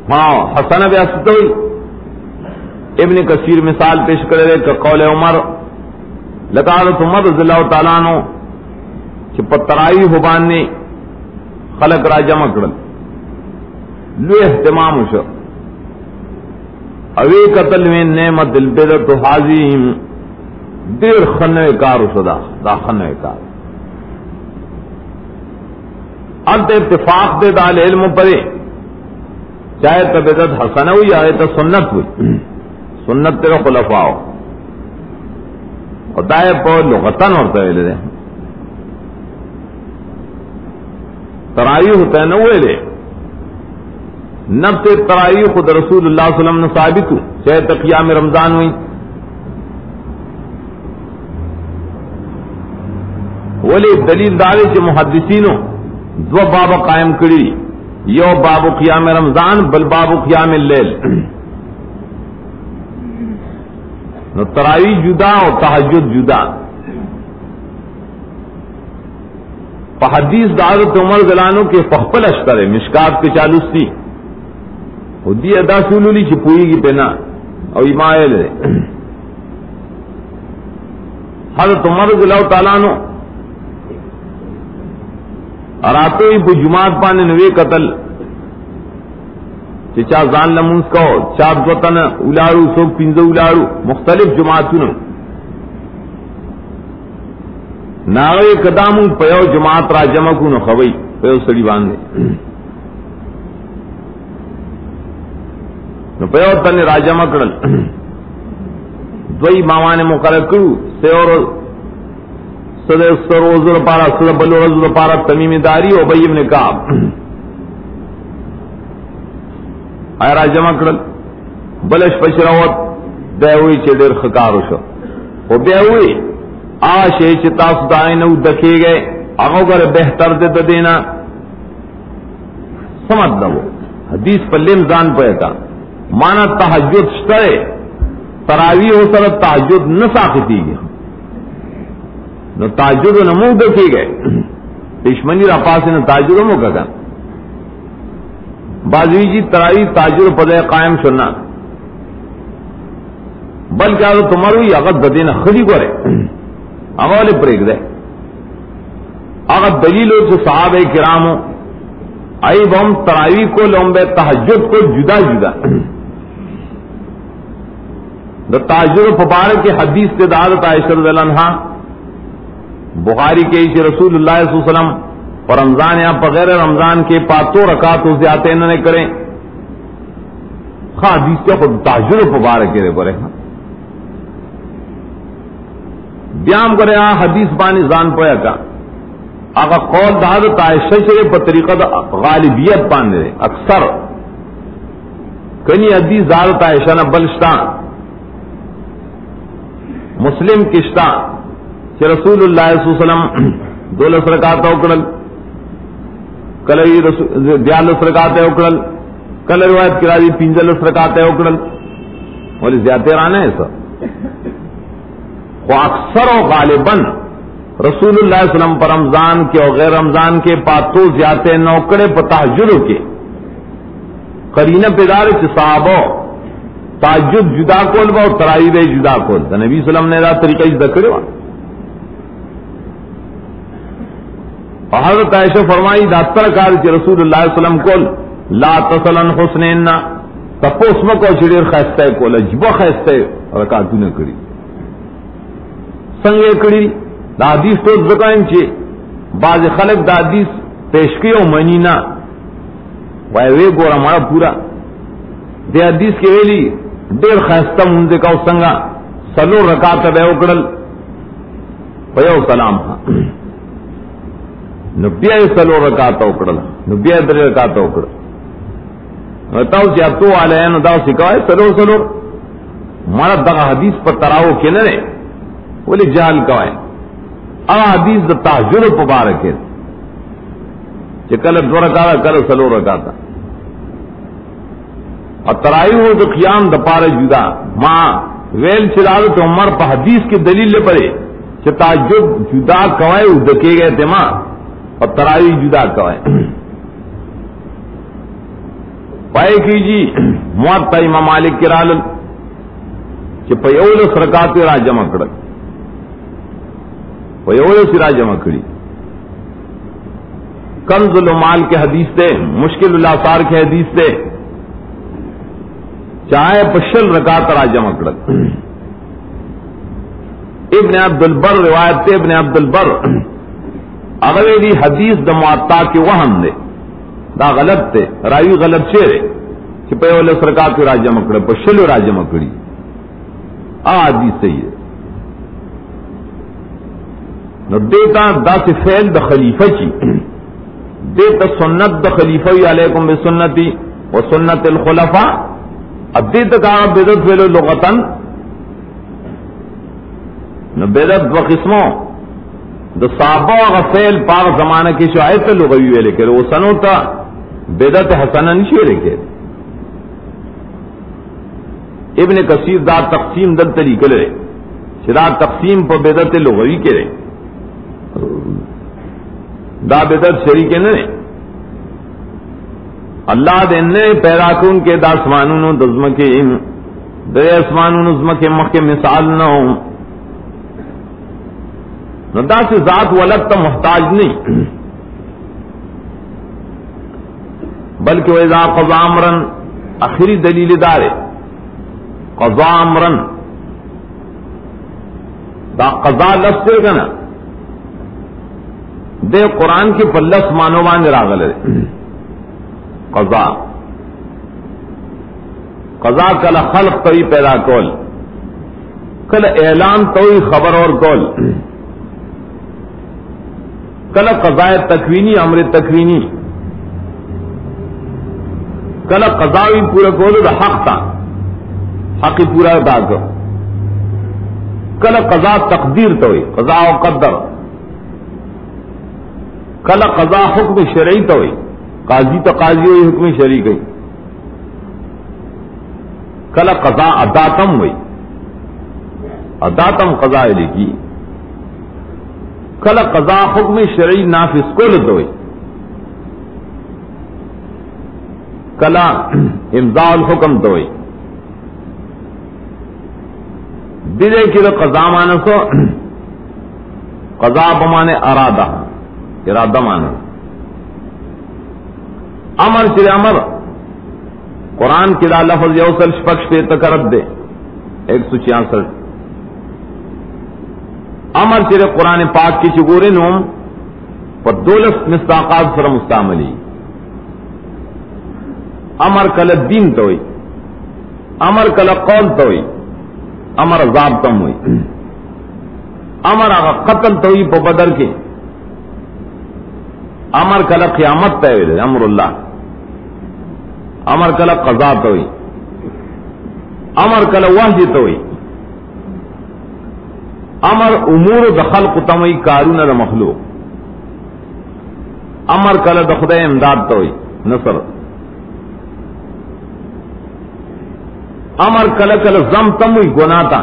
ہاں حسن بیاست ہوئی ابن کثیر مثال پیش کرے کہ قول عمر لقالت عمر رضی اللہ تعالیٰ عنہ کہ پترائی حبان نے خلق را جمع کرل لو اہتمام شو اوی قتل میں نعمت البدعت حاضیم دیر خنوے کار شدا دا خنوے کار انت اتفاق دے دال علم پرے چاہے تو بدعت حسن ہوئی آئے تو سنت ہوئی سنت تیرے خلفاء ہو اور دائے پور لغتن اور طویلے دے ترائی ہوتا ہے نہ وہ لے نفس ترائی خود رسول اللہ صلی اللہ علیہ وسلم نے ثابت ہو چاہے تو قیام رمضان ہوئی ولی دلیل دارے سے محدثینوں دو باب قائم کری یو باب قیام رمضان بل باب قیام اللیل نو ترائی جدا اور تہجد جدا حدیث حضرت عمر زلانو کے فخپل اشتر مشکات کے چالوستی خودی ادا سولولی چپوئی کی پینا او ایمائل حضرت عمر رضی اللہ تعالیٰ عنہ اراتو ہی پو جماعت پانے نوے قتل چا زان لمونس کو چاپ دوتن اولارو سوک پینزو اولارو مختلف جماعتوں ناغے قداموں پیو جماعت را جمع کو نو خوئی پیو سڑی باندھے نو پیو تن را جمع کرل دوئی ماوانے مقرر کرو سیور صدر سروزر پارا صدر بلو رزر پارا تمیم داری و بی ابن کعب آیا را جمع کرل بلش پشراوت بیوی چی دیر خکارو شو و بیوی آشے چی تاس دائنو دکھے گئے آگو گر بہتر دے دینا سمجھ نہ وہ حدیث پر لمزان پہتا مانا تحجد شترے تراوی ہو سر تحجد نہ ساکتی گیا نو تحجد نمو دکھے گئے دشمنی را پاس نہ تحجد نمو کا گن بازوی جی تراوی تحجد پدے قائم سننا بلکہ آدھو تمہاروی اگر بدینا خودی کو رہے اغوالے پریک دے اگر دلیلوں سے صحابہ کراموں آئی بہم تراوی کو لومبے تحجد کو جدا جدا دا تحجد مبارک کے حدیث کے دعوت عائشہ رضی اللہ عنہا بخاری کے اسے رسول اللہ صلی اللہ علیہ وسلم اور رمضان یا بغیر رمضان کے پاتوں رکعت اس زیادہ انہوں نے کریں خواہ حدیث کے خود تحجد مبارک کے رہے بیام کرے حدیث بانی زان پویا کا آگا قول دا حضرت عائشہ شریف پر طریقہ دا غالبیت پاندے رہے اکثر کنی حدیث دا حضرت عائشہ نا بلشتا مسلم کشتا کہ رسول اللہ صلی اللہ علیہ وسلم دولس رکعت اکڑل کلوی دیالس رکعت اکڑل کل روایت کرا دی پینزلس رکعت اکڑل ولی زیادہ رانا ہے سر وہ اکثر و غالباً رسول اللہ علیہ وسلم پر رمضان کے اور غیر رمضان کے پاتوں زیادہ نوکڑے پر تحجد کے قرینہ پیدار سے صحابہ تحجد جدا کول با اور تراویح جدا کول دا نبی صلی اللہ علیہ وسلم نے دا طریقہ جدا کرے وا اور حضرت عائشہ فرمائی داتر کار کہ رسول اللہ علیہ وسلم کول لا تسلن حسنین تپوس مکو چڑیر خیستہ کول جبا خیستہ رکاتو نہ کری سنگے کڑی دا حدیث تو زکائم چے بعض خلق دا حدیث پیشکی و منی نا وے گورا مارا پورا دے حدیث کے ویلی دیر خیستہ منزے کا سنگا سلو رکات بے اکڑل پیو سلام ہاں نبیہ سلو رکات اکڑل نبیہ در رکات اکڑل بتاؤ چے اب تو آلے ہیں نداؤ سکھائے سلو سلو مارا دا حدیث پر تراؤ کے نرے بولے جہل کا ہے حدیث دا تحجد مبارک ہے کہ کل دو رکعتا کل سلو رکعتا اور تراویح ہو تو قیام دا پارا جدا ماں ویل چلالت عمر پا حدیث کی دلیل لے پڑے کہ تحجد جدا کوائے او دکے گئے تھے ماں اور تراویح جدا کوائے پائے کی جی موتا امام مالک کی رالل کہ پیولس رکعت را جمع کڑک سرا جمع کری کنز المال کے حدیث دے مشکل الاثار کے حدیث دے چاہے پشل رکعت را جمع کڑک ابن عبد البر روایت تے ابن عبد البر اغویلی حدیث دا معطا کے وہم دے دا غلط تے راوی غلط چہرے کہ پیولس رکعت را جمع کڑک پشل را جمع کری حدیث صحیح ہے نو دیتا دا سے فعل دا خلیفہ چی دیتا سنت دا خلیفہ علیکم بسنتی و سنت الخلفاء اب دیتا کہا بدت فعل لغتن نو بدت و قسموں دا صحابہ و فعل پاک زمانہ کی شاید لغوی ویلے کرے وہ سنو تا بدت حسنہ نشی رکھے ابن کثیر دا تقسیم دل طریقے لے شدا تقسیم پر بدت لغوی کرے دا بدت شریک نے اللہ دنے پیدا کن کے دا اسمانون دزم کے دے اسمانون عظم کے مخ کے مثال نہ ہوں ندا سے ذات ولد تو محتاج نہیں بلکہ وہ اذا قضا امرن آخری دلیل دار قضا امرن دا قضا لفظ سے نا دے قرآن کی پلس مانوان راغل قضا قضا کل خلق توئی پیدا کول کل اعلان توئی خبر اور کول کل قضاء تکوینی امر تکوینی کل قضاوی پورا کول دا حق تا حقی پورا ادا کر کل قضا تقدیر توئی قضا و قدر کل قضا حکم شرعی توئی قاضی تو قاضی ہوئی حکم شرعی گئی کل قضا اداتم ہوئی اداتم قضا لکھی کل قضا حکم شرعی نافذ کو لت ہوئی کلا امضاء الحکم تو ہوئی دلے کی تو قضا مانسو قضا بمانے ارادہ ارادہ مانا امر چرے امر قرآن کی دا لفظ یوسل شپکش پہ تکرب دے 166 امر چرے قرآن پاک کی چگورے نوم پر دولس مستاقات سر مستعملی امر کل دین تو ہوئی امر کل قول تو ہوئی امر عذاب تم ہوئی امر آگا قتل تو ہوئی پا بدر کے امر کل قیامت تے امر اللہ امر کل قضا تو ہوئی امر کل وحی تو ہوئی امر امور دخل قتمئی کارون دا مخلوق امر کل دخد امداد تو ہوئی نصر امر کل کل زم تم ہوئی گناتا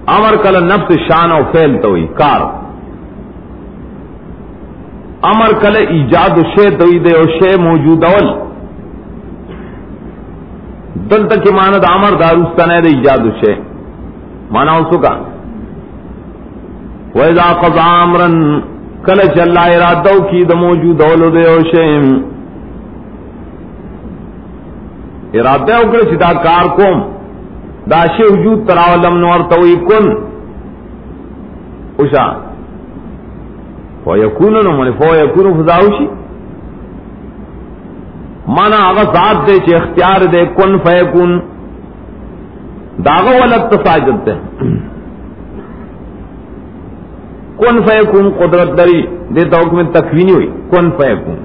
امر کل نفس شان و فعل تو ہوئی کار امر کل ایجاد شے تو ہوئی دے او شے موجود اول دل تک کی ماند امر داروستان ہے دے ایجاد شے مانا اسو کا وَإِذَا قَضَى أَمْرًا کل چلا ارادو کی دا موجود اولو دے او شے ارادہ اکڑے چدا کار کوم داشے وجود تراولم نور توئی کن اوشا فویکونو نو منی فویکونو فضاوشی مانا آغا ذات دے چے اختیار دے کن فیکون داغا ولد تساجد دے کن فیکون قدرت دری دیتا حکم تکوینی ہوئی کن فیکون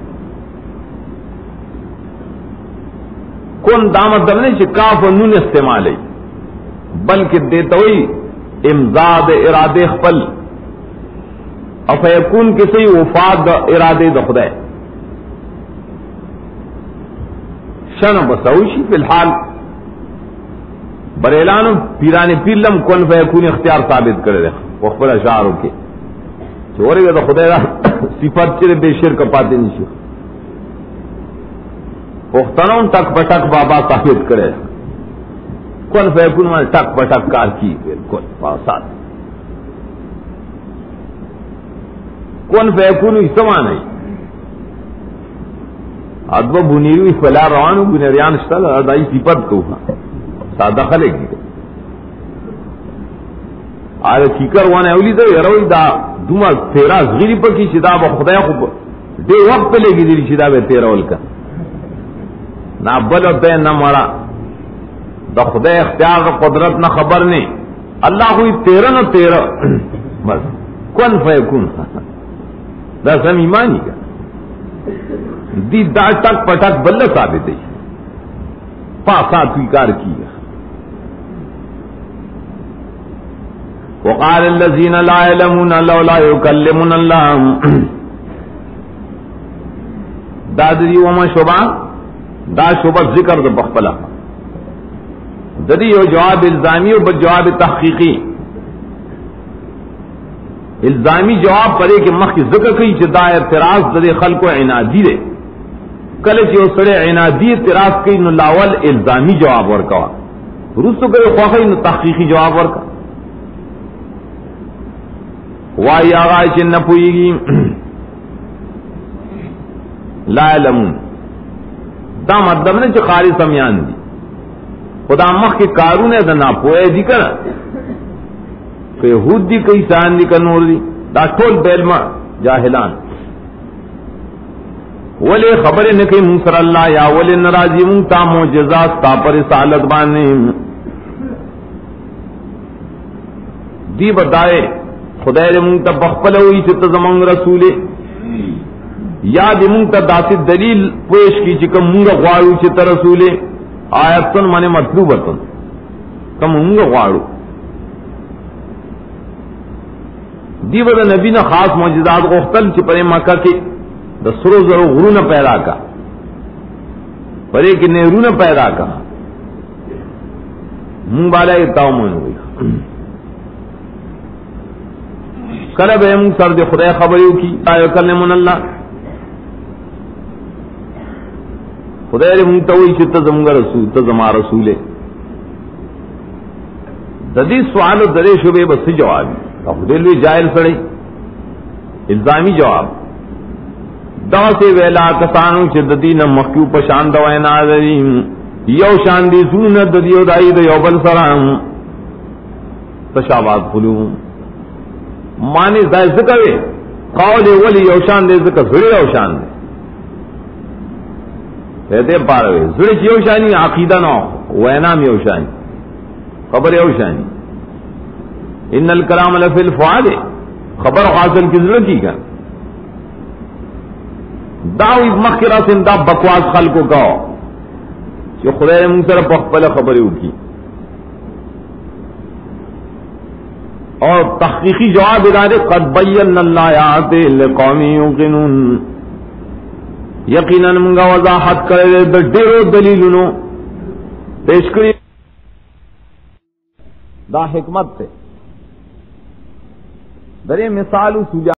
کن دامت درنے چی کاف و نون استعمال ہے بلکہ دیتا ہوئی امزاد ارادے خپل افیکون کسی وفاد ارادے دخدے شن بسوشی فی الحال بریلانو پیرانی پیرلم کن فیکون اختیار ثابت کرے دے وقفل اشعاروں کے چورے گا خدای را صفت چرے بے شرک پاتے نہیں شو پختنوں تک پٹک بابا ثابت کرے کن فیکون میں ٹک پٹک کار کی بالکل پاسات کن فیکون سمان ہے ادب بنیوی فلا روانو بنیریان شتل ادائی صفت کو سادہ خلے کی آره کیکر وانه اولی دا یروی دا دوما تیرا غیری پکی چی دا با خدای خوب دی وقت لگی دیلی چی دا بے تیرا ولکا نا بلو تے نا مرا دا خدای اختیار دا قدرت نا خبر نہیں اللہ کوئی تیرا نا تیرا بس کن فیکون دا سم ایمانی کا دی دا تک پٹک بلہ ثابت ہے پاسات کوئی کار کی وقال الذين لا يعلمون لولا يكلمنا الله دا دی وما شبہ دا شبہ ذکر دا بخبلا ددی و جواب الزامی و جواب تحقیقی الزامی جواب پڑے کہ مخ کی ذکر کی چدا اعتراض دے خلق و عنادی دے کل چی سڑے عنادی اعتراض کی نو لاول الزامی جواب ورکا رسو کرے خواہی نو تحقیقی جواب ورکا وائی آغا چن نہ پوئی گی لا علمون دا مطلب نے چی خاری سمیان دی خدا مخ کے کارون ہے دا ناپوئے دی کنا کہ یہود دی کئی سان دی کا نور دی دا ٹول بیلما جاہلان ولی خبر نکی منصر اللہ یا ولی نراضی منتا معجزات تا پر رسالت بانے دی بدائے خدای دے منتا بخپل ہوئی چھتا زمان رسولے یا دی منتا داسی دلیل پیش کی چکم منگا غوارو چھتا رسولے آیتن مانے مطلوبتن کم منگا غوارو دی بدا نبی نے خاص معجزات غختل چی پرے مکہ کے دا سرو زرو غرون پیدا کا پرے کی نیرون پیدا کا منگ بالا اتاو من ہوئی کرب ہے منگ سر دے خدای خبریو کی آئے کلمون اللہ خدای دے منگ تاوئی چی تزمگا رسول تزما رسولے ددی سوال و درے شبے بس جوابی دلوی جائل سڑی الزامی جواب دا سے ویلا کسانو چھ ددی نہ مخیو پشان دوائے ناظرین یو شاندی سون ددیو دائی دا یو بل سرام تشابات خلو معنی زائد ذکرے قول ولی یو شاندی ذکر زڑی یو شاندی کہتے پاروے زڑی چھ یو شانی عقیدہ نو وینام یو شانی خبر یو شانی ان الکلام لفی الفؤاد خبر حاصل کی ضرورت کی کا داوی مخرا سے دا بکواس خلقو کا کہ خدای نے منصر پخپل خبریں اٹھی اور تحقیقی جواب ادارے قد بینا الآیات لقوم یوقنون یقینا منگا وضاحت کرے ڈیرو دلیلونو پیش کری دا حکمت سے درے مثال